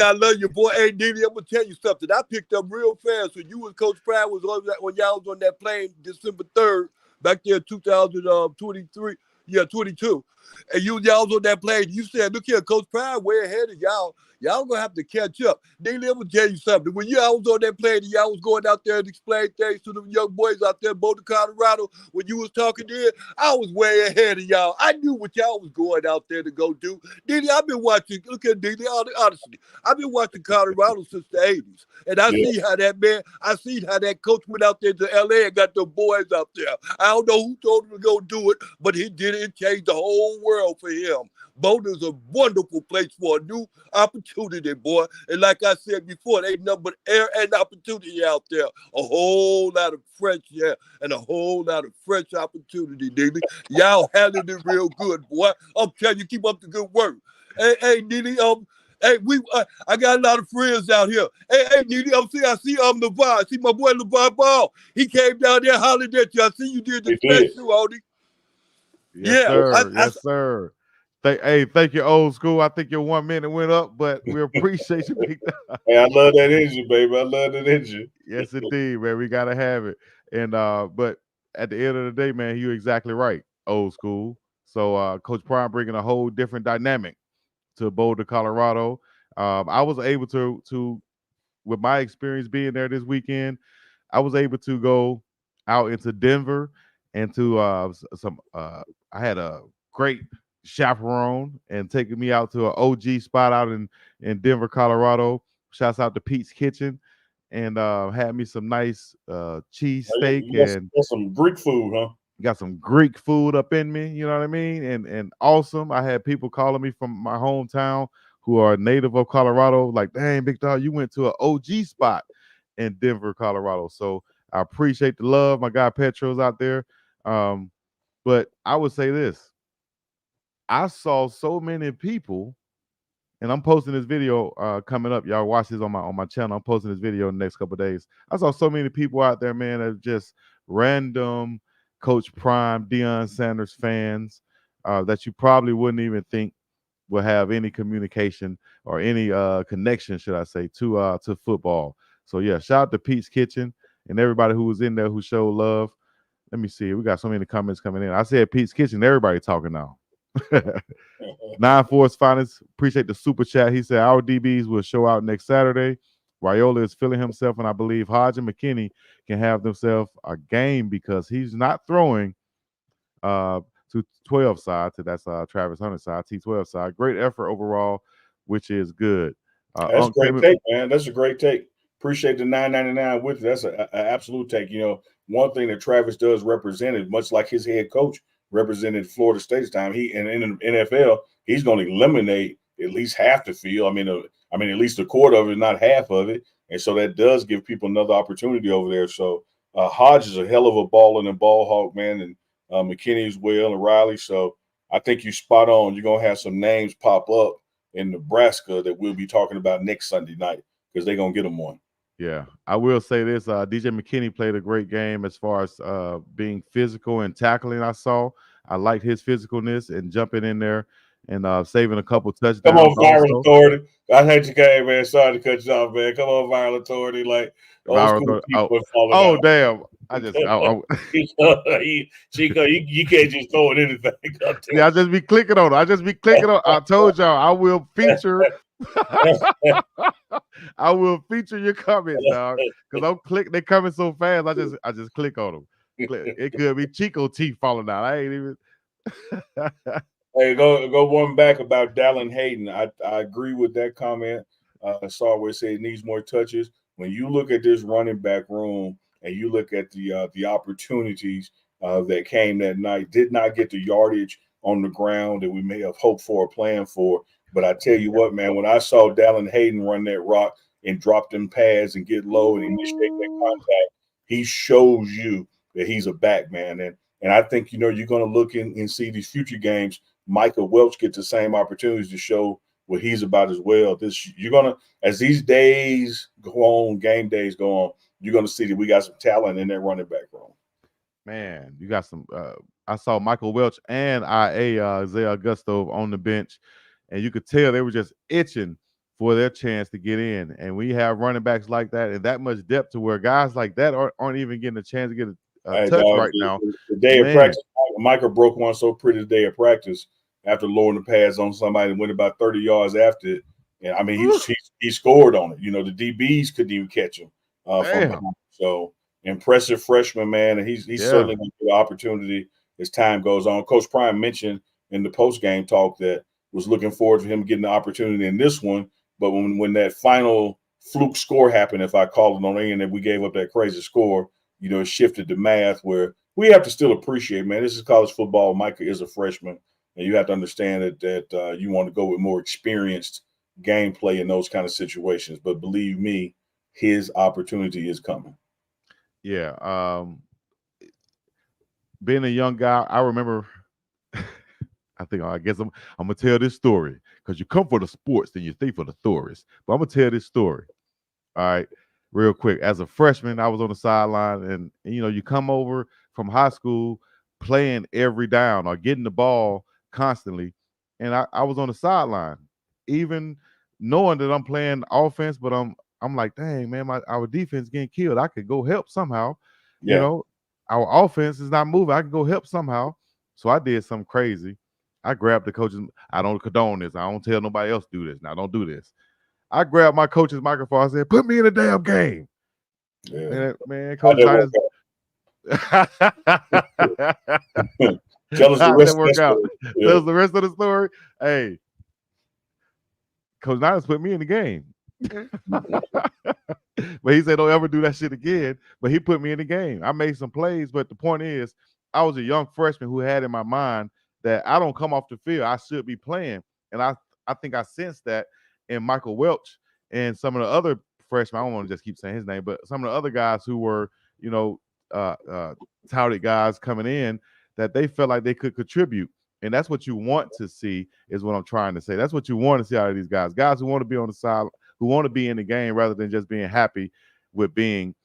I love you, boy. Hey, Neely, I'm gonna tell you something. I picked up real fast when you and Coach Pride was on that, when y'all was on that plane December 3rd, back there in 2023. Yeah, 22. And y'all was on that plane. You said, look here, Coach Pride way ahead of y'all. Y'all gonna have to catch up. Neely, I'm gonna tell you something. When y'all was on that plane and y'all was going out there and explain things to the young boys out there in Boulder, Colorado, when you was talking there, I was way ahead of y'all. I knew what y'all was going out there to go do. Neely, I've been watching, look at Neely, honestly, I've been watching Colorado since the 80s. And I see how that coach went out there to LA and got the boys out there. I don't know who told him to go do it, but he did it and changed the whole world for him. Boulder's a wonderful place for a new opportunity, boy. And like I said before, there ain't nothing but air and opportunity out there. A whole lot of fresh air and a whole lot of fresh opportunity, Neely. Y'all handled it real good, boy. I'm telling you, keep up the good work. Hey, Neely, hey, I got a lot of friends out here. Hey, Neely, I see LeVar. I see my boy LeVar Ball. He came down there hollered at you. I see you did the special on him. Yes, sir. Yes, sir. Thank you, old school. I think your 1 minute went up, but we appreciate you. Hey, I love that energy, baby. I love that energy. Yes, indeed, man. We gotta have it. And but at the end of the day, man, you're exactly right, old school. So Coach Prime bringing a whole different dynamic to Boulder, Colorado. I was able to with my experience being there this weekend, I was able to go out into Denver and to I had a great chaperone and taking me out to an OG spot out in Denver, Colorado. Shouts out to Pete's Kitchen, and had me some nice cheese steak and some Greek food, huh? Got some Greek food up in me, you know what I mean? And awesome. I had people calling me from my hometown who are native of Colorado, like, dang, big dog, you went to an OG spot in Denver, Colorado. So I appreciate the love. My guy Petro's out there. But I would say this. I saw so many people, and I'm posting this video coming up. Y'all watch this on my channel. I'm posting this video in the next couple of days. I saw so many people out there, man, that are just random Coach Prime, Deion Sanders fans that you probably wouldn't even think will have any communication or any connection, should I say, to football. So yeah, shout out to Pete's Kitchen and everybody who was in there who showed love. Let me see. We got so many comments coming in. I said Pete's Kitchen. Everybody talking now. 9-4's finest. Appreciate the super chat. He said our DBs will show out next Saturday. Raiola is feeling himself, and I believe Hodge and McKinney can have themselves a game because he's not throwing to 12 side. So that's Travis Hunter side, T12 side. Great effort overall, which is good. That's a great take, man. That's a great take. Appreciate the $9.99 with it. That's an absolute take. You know, one thing that Travis does represent it, much like his head coach represented Florida State's time. In the NFL, he's going to eliminate at least half the field. I mean, at least a quarter of it, not half of it. And so that does give people another opportunity over there. So Hodge is a hell of a baller and ball hawk, man, and McKinney as well, and Riley. So I think you're spot on. You're going to have some names pop up in Nebraska that we'll be talking about next Sunday night because they're going to get them one. Yeah, I will say this. DJ McKinney played a great game as far as being physical and tackling. I liked his physicalness and jumping in there and saving a couple touchdowns. Come on, Viral Authority. I hate your game, man. Sorry to cut you off, man. Come on, Viral Authority. Like, old school people out. Damn. I just Chico, you can't just throw it anything up there. Yeah, I just be clicking on it. I told y'all I will feature I will feature your comments, dog. Because they're coming so fast. I just click on them. It could be Chico teeth falling out. I ain't even Hey, go one back about Dallin Hayden. I agree with that comment. I saw where it said it needs more touches. When you look at this running back room and you look at the opportunities that came that night, did not get the yardage on the ground that we may have hoped for or planned for. But I tell you what, man, when I saw Dallin Hayden run that rock and drop them pads and get low and initiate that contact, he shows you that he's a back, man. And I think, you're going to look and see these future games. Michael Welch gets the same opportunities to show what he's about as well. You're gonna, as these days go on, game days go on, you're gonna see that we got some talent in that running back room. Man, you got some. I saw Michael Welch and Isaiah Augusto on the bench, and you could tell they were just itching for their chance to get in. And we have running backs like that and that much depth to where guys like that aren't even getting a chance to get a touch dog, right now. The day of practice, Michael broke one so pretty the day of practice after lowering the pads on somebody and went about 30 yards after it. And I mean, he scored on it. The DBs couldn't even catch him from behind. So impressive freshman, man. And he's certainly going to get an opportunity as time goes on. Coach Prime mentioned in the post-game talk that was looking forward to him getting the opportunity in this one. But when that final fluke score happened, if I call it on the end, that we gave up that crazy score, it shifted the math where we have to still appreciate, man, this is college football. Micah is a freshman. And you have to understand that you want to go with more experienced gameplay in those kind of situations. But believe me, his opportunity is coming. Yeah. Being a young guy, I remember. I guess I'm gonna tell this story because you come for the sports, then you think for the stories. But I'm gonna tell this story. All right, real quick. As a freshman, I was on the sideline, and you come over from high school playing every down or getting the ball constantly. And I was on the sideline, even knowing that I'm playing offense, but I'm like, dang, man, our defense getting killed. I could go help somehow. Yeah. Our offense is not moving. I can go help somehow. So I did something crazy. I grabbed the coach's. I don't condone this. I don't tell nobody else do this. Now don't do this. I grabbed my coach's microphone. I said, "Put me in the damn game." Yeah. Man, Coach Titus. Tell us the rest of the story. Yeah. Tell us the rest of the story. Hey, Coach Titus put me in the game. But he said, don't ever do that shit again. But he put me in the game. I made some plays, but the point is, I was a young freshman who had in my mind that I don't come off the field. I should be playing. And I think I sensed that in Michael Welch and some of the other freshmen. I don't want to just keep saying his name, but some of the other guys who were, touted guys coming in, that they felt like they could contribute. And that's what you want to see, is what I'm trying to say. That's what you want to see out of these guys who want to be on the side, who want to be in the game rather than just being happy with being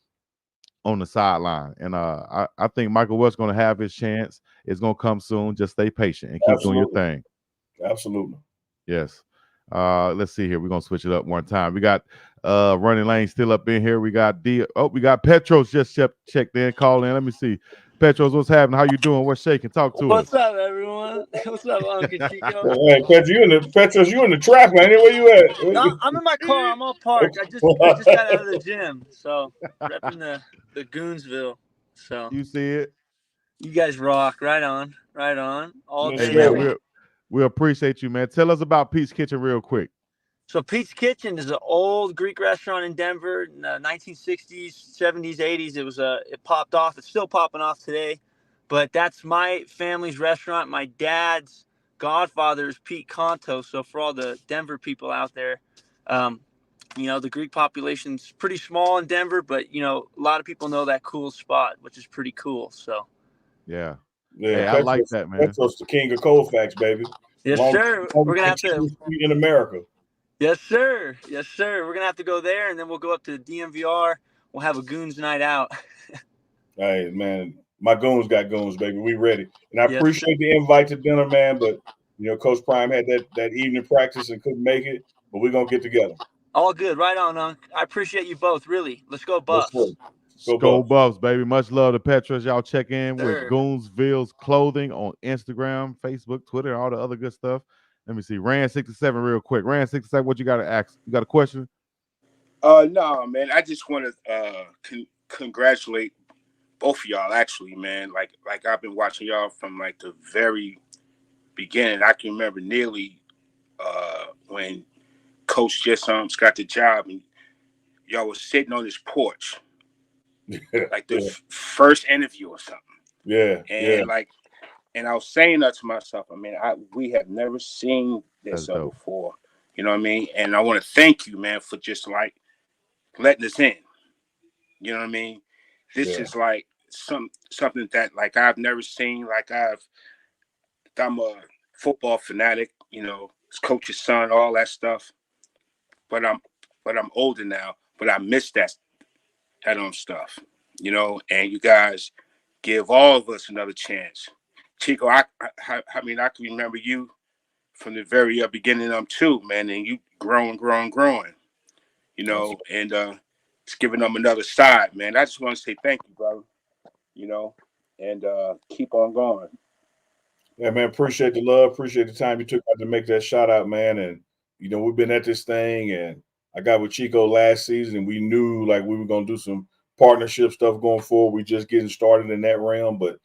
on the sideline. And I think Michael Welch is going to have his chance. It's going to come soon. Just stay patient and keep doing your thing. Absolutely. Yes. Let's see here. We're going to switch it up one time. We got running lane still up in here. We got we got Petros just checked in, called in. Let me see. Petros, what's happening? How you doing? What's shaking? Talk to us. What's up, everyone? What's up, Unk Chico? Hey, Petros, you in the track, man. Where you at? No, I'm in my car. I'm all parked. I just got out of the gym, so repping the Goonsville. So you see it? You guys rock. Right on. All day. Hey, man, we appreciate you, man. Tell us about Pete's Kitchen real quick. So Pete's Kitchen is an old Greek restaurant in Denver in the 1960s, 70s, 80s. It popped off. It's still popping off today. But that's my family's restaurant. My dad's godfather is Pete Conto. So for all the Denver people out there, the Greek population's pretty small in Denver, but, a lot of people know that cool spot, which is pretty cool. So, yeah, hey, I like that, man. Petros, the king of Colfax, baby. Yes, sir. We're gonna have to in America. Yes, sir. We're gonna have to go there, and then we'll go up to the DMVR. We'll have a goons night out. Hey, man, my goons got goons, baby. We ready. And I appreciate the invite to dinner, man. But Coach Prime had that evening practice and couldn't make it. But we're gonna get together. All good. Right on, Unk. I appreciate you both. Really. Let's go Buffs. Go Buffs, baby. Much love to Petros. Y'all check in with Goonsville's Clothing on Instagram, Facebook, Twitter, and all the other good stuff. Let me see. Ran67 real quick. Ran67, what you got to ask? You got a question? No, man. I just want to congratulate both of y'all, actually, man. Like I've been watching y'all from like the very beginning. I can remember nearly when Coach just got the job, and y'all was sitting on his porch, like the first interview or something. Yeah, and and I was saying that to myself. I mean, we have never seen this before. You know what I mean? And I want to thank you, man, for just like letting us in. You know what I mean? This is like something that like I've never seen. Like I'm a football fanatic. You know, it's coach's son, all that stuff. But I'm older now. But I miss that stuff. You know, and you guys give all of us another chance. Chico, I mean, I can remember you from the very beginning too, man, and you growing, you know, and it's giving them another side, man. I just want to say thank you, brother, you know, and keep on going. Yeah, man, appreciate the love, appreciate the time you took out to make that shout out, man. And, you know, we've been at this thing, and I got with Chico last season, and we knew like we were going to do some partnership stuff going forward. We just getting started in that realm, but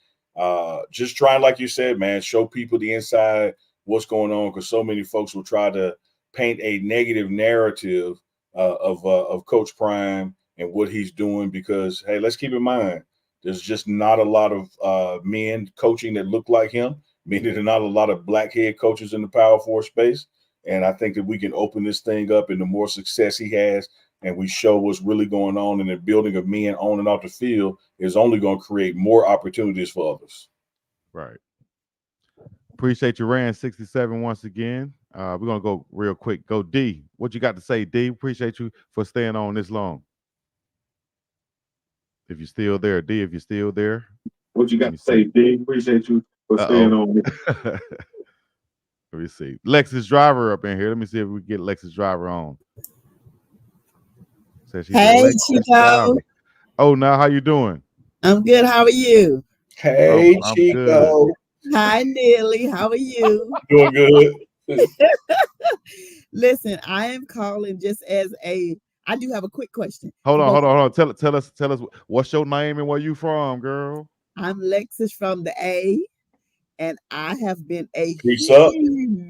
just trying, like you said, man, show people the inside what's going on, because so many folks will try to paint a negative narrative of Coach Prime and what he's doing, because, hey, let's keep in mind, there's just not a lot of men coaching that look like him, meaning there's not a lot of black head coaches in the Power 4 space. And I think that we can open this thing up, and the more success he has, and we show what's really going on in the building of men on and off the field, is only going to create more opportunities for others. Right. Appreciate you, Rand 67 once again. We're going to go real quick. Go D. What you got to say, D? Appreciate you for staying on this long. If you're still there, D, if you're still there. What you got to say, D? Appreciate you for staying on. Let me see. Lexus Driver up in here. Let me see if we get Lexus Driver on. Hey, Chico. Oh, now how you doing? I'm good. How are you? Hey, Chico. Good. Hi, Neely. How are you? Doing good. Listen, I am calling just as I do have a quick question. Hold on. Tell us what's your name and where you from, girl? I'm Lexus from the A, and I have been Peace up.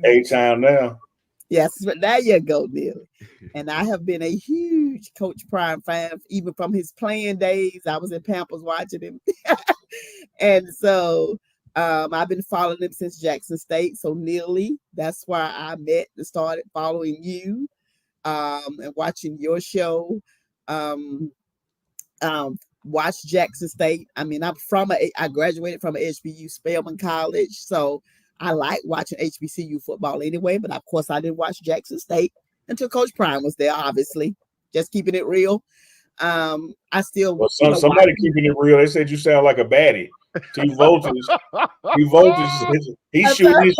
A-Town now. Yes, but there you go, Neely. And I have been a huge Coach Prime fan, even from his playing days. I was in Pampers watching him. And so I've been following him since Jackson State. So Neely, that's why I met and started following you and watching your show. Watch Jackson State. I mean, I graduated from an HBU Spelman College, so I like watching HBCU football anyway. But of course, I didn't watch Jackson State until Coach Prime was there. Obviously, just keeping it real. I still. Well, somebody keeping it real. They said you sound like a baddie. T Voltage. He's shooting his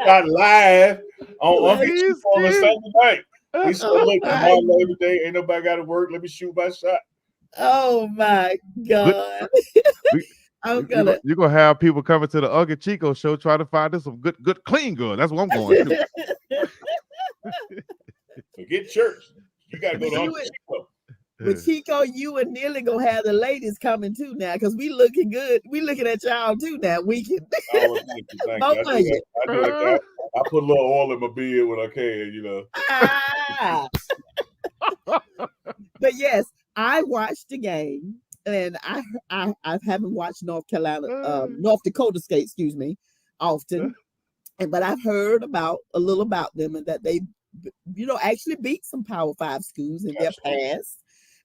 shot live on Unk Chico on a Sunday night. He said, "Look, tomorrow every day, ain't nobody got to work. Let me shoot my shot." Oh my God. You're gonna have people coming to the Unk Chico show trying to find us some good clean good. That's what I'm going to. Forget church. You gotta go to Unk Chico. But Chico, you and Neely gonna have the ladies coming too now, because we looking good. We looking at y'all too now. We can. Thank you. I put a little oil in my beard when I can, you know. But yes, I watched the game, and I haven't watched North Dakota State, excuse me, often, but I've heard a little about them, and that they, actually beat some Power 5 schools in their past,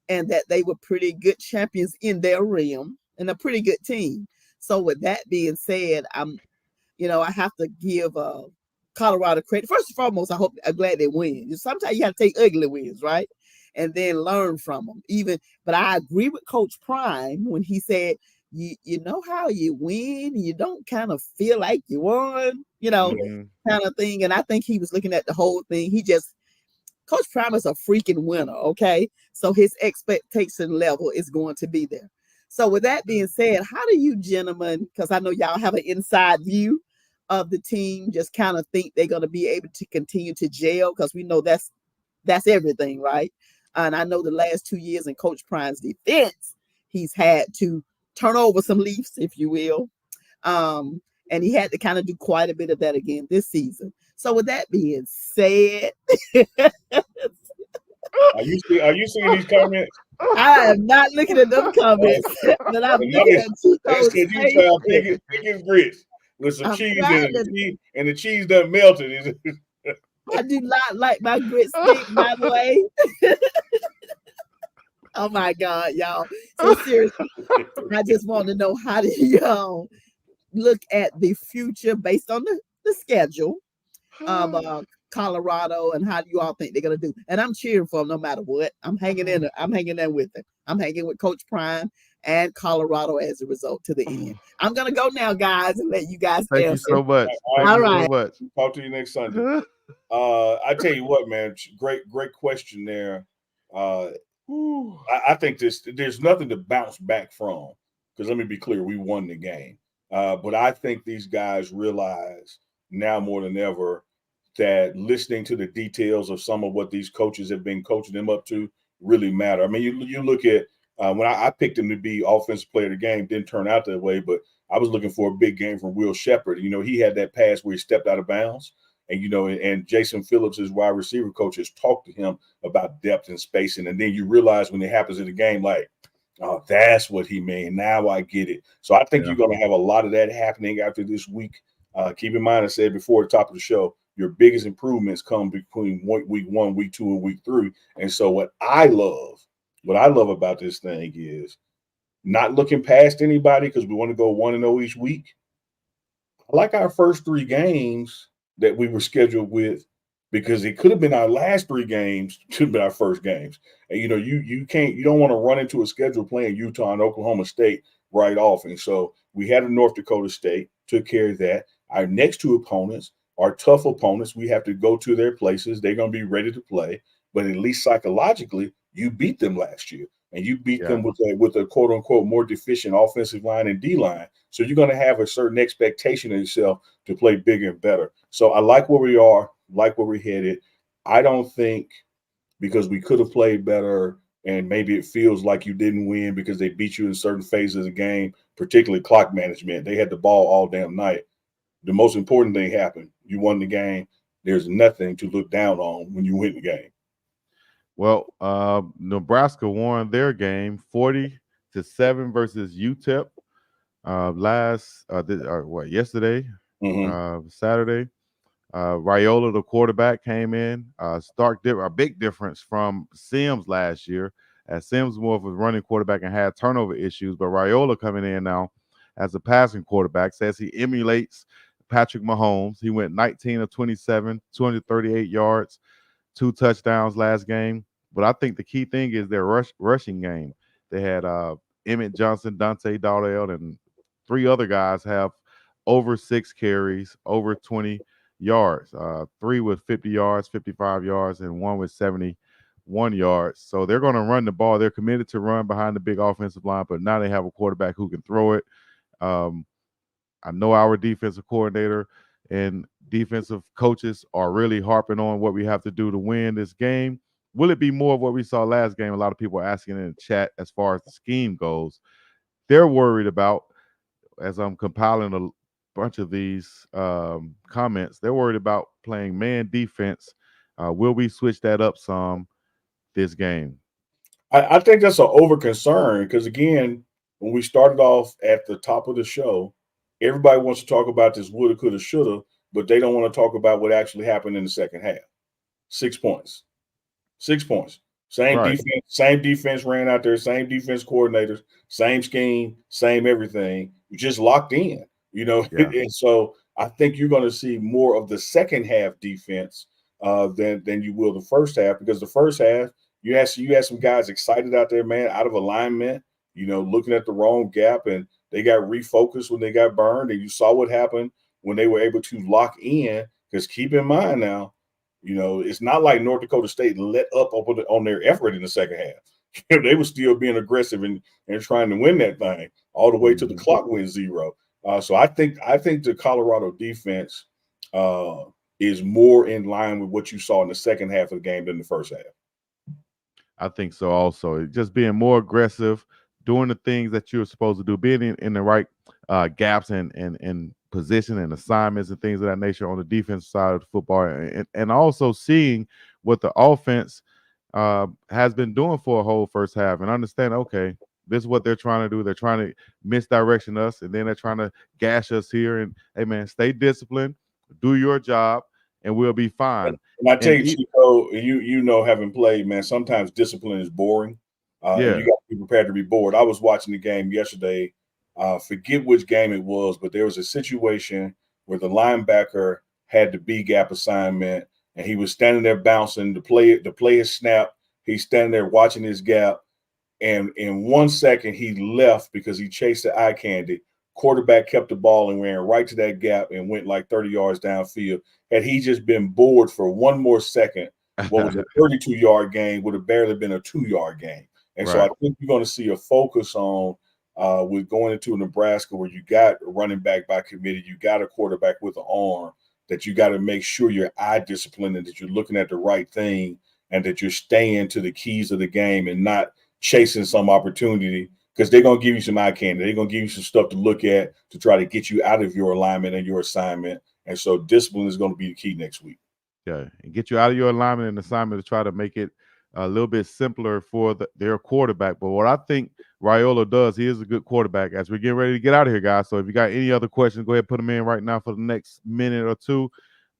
and that they were pretty good champions in their realm and a pretty good team. So with that being said, I have to give Colorado credit. First and foremost, I'm glad they win. Sometimes you got to take ugly wins, right? And then learn from them. But I agree with Coach Prime when he said, you know how you win, and you don't kind of feel like you won, kind of thing. And I think he was looking at the whole thing. Coach Prime is a freaking winner, okay? So his expectation level is going to be there. So with that being said, how do you gentlemen, because I know y'all have an inside view of the team, just kind of think they're going to be able to continue to gel? Because we know that's everything, right? And I know the last 2 years in Coach Prime's defense, he's had to turn over some leaves, if you will. And he had to kind of do quite a bit of that again this season. So with that being said, Are you seeing these comments? I am not looking at them comments, but I'm looking at That's Chico's because you face. found thick as grits with some I'm cheese in trying it, to. and the cheese done melted. I do not like my grits thick, by the way. Oh my God, y'all. So seriously, I just want to know, how do y'all look at the future based on the schedule of Colorado, and how do you all think they're gonna do? And I'm cheering for them no matter what. I'm hanging in there. I'm hanging there with them. I'm hanging with Coach Prime and Colorado as a result to the end. I'm gonna go now, guys, and let you guys Thank you answer. so much. Thank All you right. so much. Talk to you next Sunday. I tell you what, man, great question there. I think there's nothing to bounce back from, because let me be clear, we won the game. But I think these guys realize now more than ever that listening to the details of some of what these coaches have been coaching them up to really matter. I mean, you look at when I picked him to be offensive player of the game, didn't turn out that way, but I was looking for a big game from Will Shepherd. You know, he had that pass where he stepped out of bounds. And, you know, and Jason Phillips, his wide receiver coach, has talked to him about depth and spacing. And then you realize when it happens in the game, like, oh, that's what he meant. Now I get it. So I think you're going to have a lot of that happening after this week. Keep in mind, I said before the top of the show, your biggest improvements come between week 1, week 2, and week 3. And so what I love about this thing is not looking past anybody, because we want to go 1-0 each week. I like our first 3 games that we were scheduled with, because it could have been our last 3 games, should have been our first games. And you know, you don't want to run into a schedule playing Utah and Oklahoma State right off. And so we had a North Dakota State, took care of that. Our next 2 opponents are tough opponents. We have to go to their places. They're going to be ready to play, but at least psychologically, you beat them last year. And you beat them with a quote unquote more deficient offensive line and D line. So you're going to have a certain expectation of yourself to play bigger and better. So I like where we are, like where we're headed. I don't think because we could have played better and maybe it feels like you didn't win because they beat you in certain phases of the game, particularly clock management. They had the ball all damn night. The most important thing happened. You won the game. There's nothing to look down on when you win the game. Well, Nebraska won their game 40-7 versus UTEP yesterday, Saturday. Raiola, the quarterback, came in. A big difference from Sims last year, as Sims more of a running quarterback and had turnover issues. But Raiola coming in now as a passing quarterback says he emulates Patrick Mahomes. He went 19 of 27, 238 yards, 2 touchdowns last game. But I think the key thing is their rushing game. They had Emmett Johnson, Dante Dowdell, and 3 other guys have over 6 carries, over 20 yards. 3 with 50 yards, 55 yards, and 1 with 71 yards. So they're going to run the ball. They're committed to run behind the big offensive line, but now they have a quarterback who can throw it. I know our defensive coordinator and defensive coaches are really harping on what we have to do to win this game. Will it be more of what we saw last game? A lot of people are asking in the chat as far as the scheme goes. They're worried about, as I'm compiling a bunch of these comments, they're worried about playing man defense. Will we switch that up some this game? I think that's an over concern, because, again, when we started off at the top of the show, everybody wants to talk about this woulda, coulda, shoulda, but they don't want to talk about what actually happened in the second half. 6 points. 6 points. Same defense ran out there, same defense coordinators, same scheme, same everything. You just locked in, you know. Yeah. And so I think you're going to see more of the second half defense than you will the first half, because the first half you had some guys excited out there, man, out of alignment, you know, looking at the wrong gap, and they got refocused when they got burned, and you saw what happened when they were able to lock in. Because keep in mind now, you know, it's not like North Dakota State let up on their effort in the second half. They were still being aggressive and trying to win that thing all the way to the clock went 0. So I think the Colorado defense is more in line with what you saw in the second half of the game than the first half. I think so also. Just being more aggressive, doing the things that you're supposed to do, being in the right gaps and position and assignments and things of that nature on the defensive side of the football, and also seeing what the offense has been doing for a whole first half and understand, okay, this is what they're trying to do. They're trying to misdirection us, and then they're trying to gash us here. And hey, man, stay disciplined, do your job, and we'll be fine. And I tell you, Chico, you know, having played, man, sometimes discipline is boring. And you got to be prepared to be bored. I was watching the game yesterday. Forget which game it was, but there was a situation where the linebacker had the B gap assignment, and he was standing there bouncing to play his snap. He's standing there watching his gap, and in 1 second he left because he chased the eye candy. Quarterback kept the ball and ran right to that gap and went like 30 yards downfield. Had he just been bored for one more second, what was a 32-yard game would have barely been a 2-yard game. And so I think you're going to see a focus on with going into Nebraska where you got a running back by committee, you got a quarterback with an arm, that you got to make sure you're eye disciplined and that you're looking at the right thing and that you're staying to the keys of the game and not chasing some opportunity, because they're going to give you some eye candy. They're going to give you some stuff to look at to try to get you out of your alignment and your assignment. And so discipline is going to be the key next week. Yeah, and get you out of your alignment and assignment to try to make it a little bit simpler for their quarterback. But what I think Raiola does, he is a good quarterback. As we're getting ready to get out of here, guys. So if you got any other questions, go ahead and put them in right now for the next minute or two.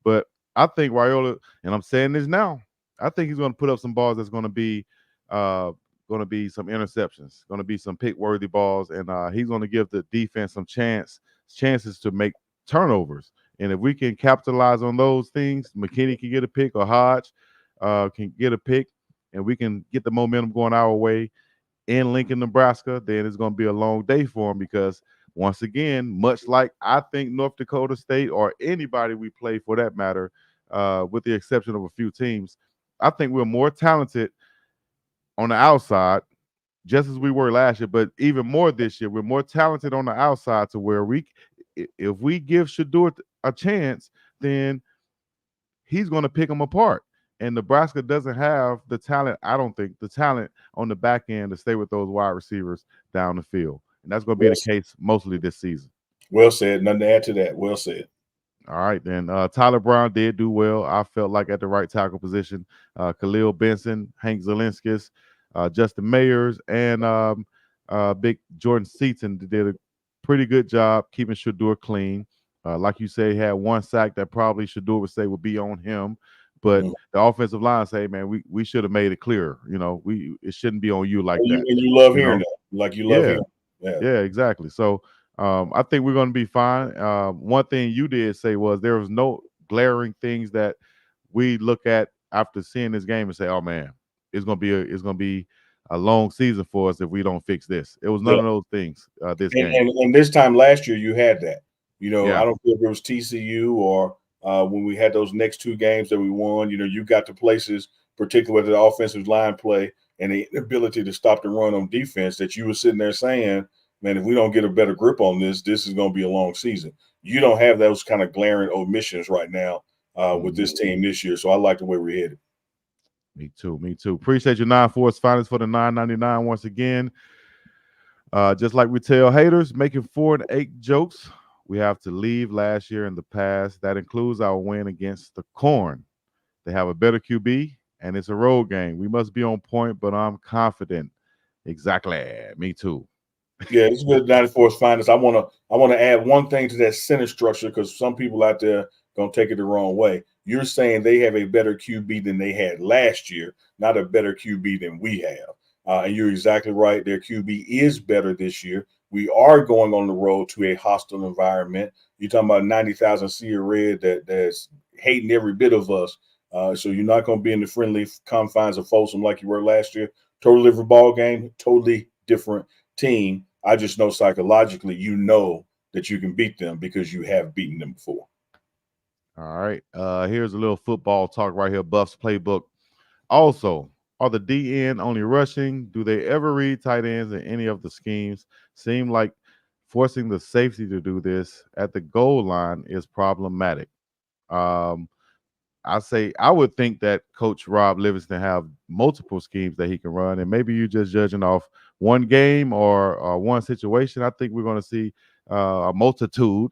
But I think Raiola, and I'm saying this now, I think he's going to put up some balls that's going to be some interceptions, going to be some pick-worthy balls, and he's going to give the defense some chances to make turnovers. And if we can capitalize on those things, McKinney can get a pick or Hodge can get a pick, and we can get the momentum going our way in Lincoln, Nebraska, then it's going to be a long day for him because, once again, much like I think North Dakota State or anybody we play for that matter, with the exception of a few teams, I think we're more talented on the outside, just as we were last year, but even more this year. We're more talented on the outside to where if we give Shedeur a chance, then he's going to pick them apart. And Nebraska doesn't have the talent, I don't think, the talent on the back end to stay with those wide receivers down the field. And that's going to be the case mostly this season. Well said. Nothing to add to that. Well said. All right, then. Tyler Brown did do well. I felt like at the right tackle position. Khalil Benson, Hank Zelinskis, Justin Mayers, and big Jordan Seaton did a pretty good job keeping Shedeur clean. Like you say, he had one sack that probably Shedeur would say would be on him. But the offensive line say, man, we should have made it clear. You know, it shouldn't be on you like that. And you love hearing that. Like you love hearing that. Yeah, exactly. So I think we're going to be fine. One thing you did say was there was no glaring things that we look at after seeing this game and say, oh, man, it's going to be a long season for us if we don't fix this. It was none of those things this game. And this time last year you had that. You know, I don't care if it was TCU or when we had those next two games that we won, you know, you got to places, particularly with the offensive line play and the ability to stop the run on defense, that you were sitting there saying, man, if we don't get a better grip on this, this is going to be a long season. You don't have those kind of glaring omissions right now with this team this year. So I like the way we're headed. Me too. Appreciate your 9-4 finals for the $9.99 once again. Just like we tell haters, making 4 and 8 jokes. We have to leave last year in the past. That includes our win against the Corn. They have a better QB, and it's a road game. We must be on point, but I'm confident. Exactly. Me too. Yeah, it's good. 94's finest. I want to add one thing to that sentence structure because some people out there gonna take it the wrong way. You're saying they have a better QB than they had last year, not a better QB than we have. And you're exactly right. Their QB is better this year. We are going on the road to a hostile environment. You're talking about 90,000 Sea of Red that's hating every bit of us. So you're not going to be in the friendly confines of Folsom like you were last year. Totally different ball game, totally different team. I just know psychologically you know that you can beat them because you have beaten them before. All right. Here's a little football talk right here. Buffs playbook. Also, are the DN only rushing? Do they ever read tight ends in any of the schemes? Seem like forcing the safety to do this at the goal line is problematic. I would think that Coach Rob Livingston have multiple schemes that he can run, and maybe you're just judging off one game or one situation. I think we're going to see a multitude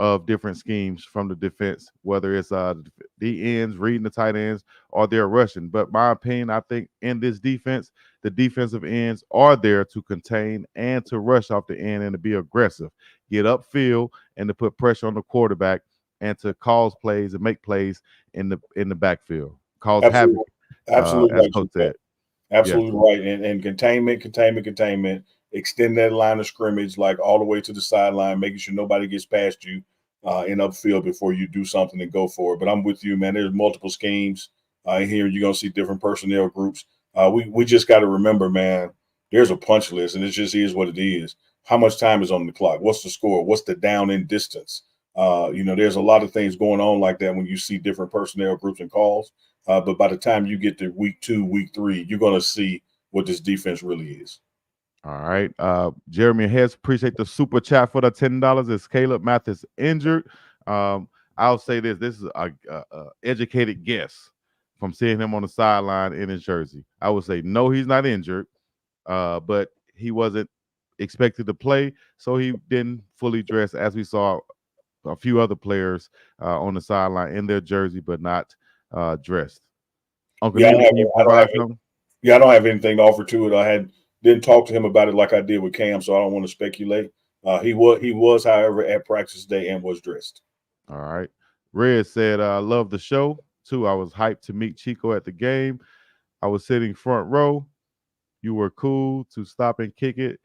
of different schemes from the defense, whether it's the ends, reading the tight ends, or they're rushing. But my opinion, I think in this defense, the defensive ends are there to contain and to rush off the end and to be aggressive, get upfield, and to put pressure on the quarterback and to cause plays and make plays in the backfield, cause Absolutely, havoc, absolutely as right. Coach said. Absolutely right. And containment. Extend that line of scrimmage like all the way to the sideline, making sure nobody gets past you in upfield before you do something and go for it. But I'm with you, man. There's multiple schemes here. You're gonna see different personnel groups. We just got to remember, man. There's a punch list, and it just is what it is. How much time is on the clock? What's the score? What's the down in distance? There's a lot of things going on like that when you see different personnel groups and calls. But by the time you get to week 2, week 3, you're going to see what this defense really is. All right. Jeremy Hess, appreciate the super chat for the $10. Is Caleb Mathis injured? I'll say this. This is a educated guess from seeing him on the sideline in his jersey. I would say no, he's not injured, but he wasn't expected to play, so he didn't fully dress, as we saw a few other players on the sideline in their jersey, but not dressed. Uncle Neely, can you provide something? Yeah, I don't have anything to offer to it. Didn't talk to him about it like I did with Cam, so I don't want to speculate. He was, however, at practice day and was dressed. All right. Red said, I love the show. 2, I was hyped to meet Chico at the game. I was sitting front row. You were cool to stop and kick it.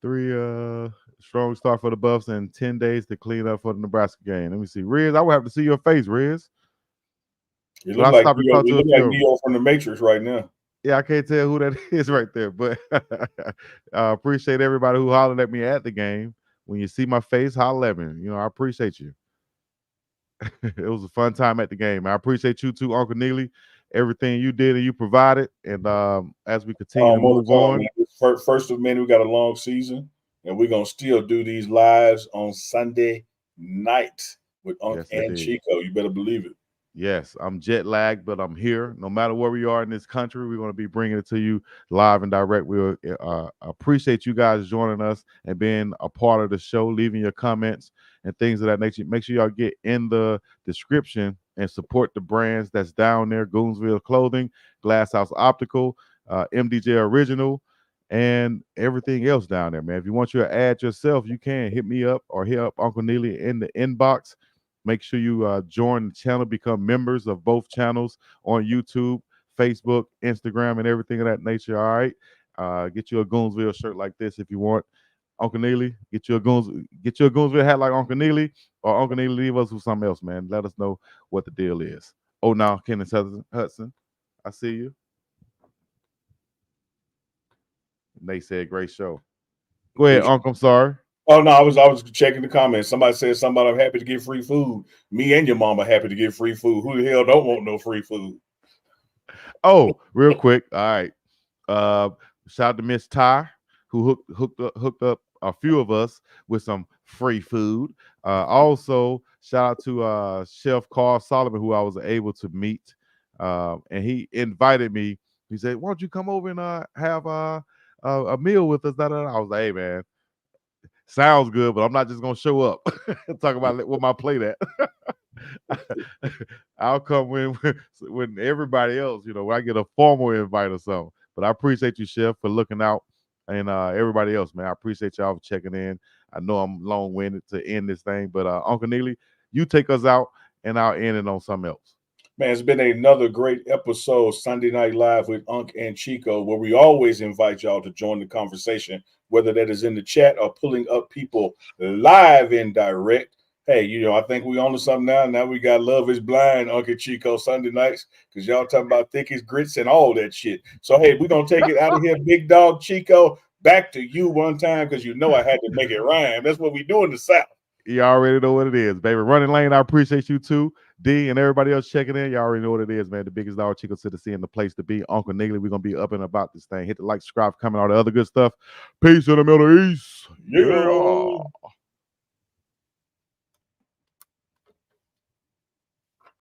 3, strong start for the Buffs and 10 days to clean up for the Nebraska game. Let me see. Riz, I would have to see your face, Riz. You look like Neo from the Matrix right now. Yeah, I can't tell who that is right there, but I appreciate everybody who hollered at me at the game. When you see my face, holler at me. I appreciate you. It was a fun time at the game. I appreciate you too, Uncle Neely, everything you did and you provided. And as we continue to move on. First of many, we got a long season, and we're going to still do these lives on Sunday night with Unk and Chico. You better believe it. Yes, I'm jet lagged, but I'm here. No matter where we are in this country, we're going to be bringing it to you live and direct. We appreciate you guys joining us and being a part of the show, leaving your comments and things of that nature. Make sure y'all get in the description and support the brands that's down there: Goonsville Clothing, Glass House Optical, MDJ Original, and everything else down there, man. If you want you to add yourself, you can hit me up or hit up Uncle Neely in the inbox. Make sure you join the channel, become members of both channels on YouTube, Facebook, Instagram, and everything of that nature. All right. Get you a Goonsville shirt like this if you want. Uncle Neely, get you a Goonsville hat like Uncle Neely, or Uncle Neely leave us with something else, man. Let us know what the deal is. Oh, now Kenneth Hudson, I see you. And they said great show. Go ahead, Uncle. I'm sorry. Oh no, I was checking the comments. Somebody said somebody, I'm happy to get free food. Me and your mom are happy to get free food. Who the hell don't want no free food? Oh, real quick. All right. Shout out to Miss Ty, who hooked up a few of us with some free food. Also, shout out to Chef Carl Solomon, who I was able to meet. And he invited me. He said, why don't you come over and have a meal with us? I was like, hey, man. Sounds good, but I'm not just gonna show up and talk about what my plate at. I'll come when everybody else, when I get a formal invite or something. But I appreciate you, Chef, for looking out, and everybody else, man. I appreciate y'all for checking in. I know I'm long-winded to end this thing, but Uncle Neely, you take us out, and I'll end it on something else. Man, it's been another great episode, Sunday Night Live with Unk and Chico, where we always invite y'all to join the conversation, whether that is in the chat or pulling up people live and direct. Hey, I think we on to something now. Now we got Love is Blind, Unk and Chico Sunday nights, because y'all talking about thickest grits and all that shit. So, hey, we're going to take it out of here, Big Dog Chico. Back to you one time, because I had to make it rhyme. That's what we do in the South. You already know what it is, baby. Running Lane, I appreciate you too. D and everybody else checking in. You already know what it is, man. The biggest dog, Chico City, and the place to be. Uncle Neely, we're going to be up and about this thing. Hit the like, subscribe, comment, all the other good stuff. Peace in the Middle East. Yeah.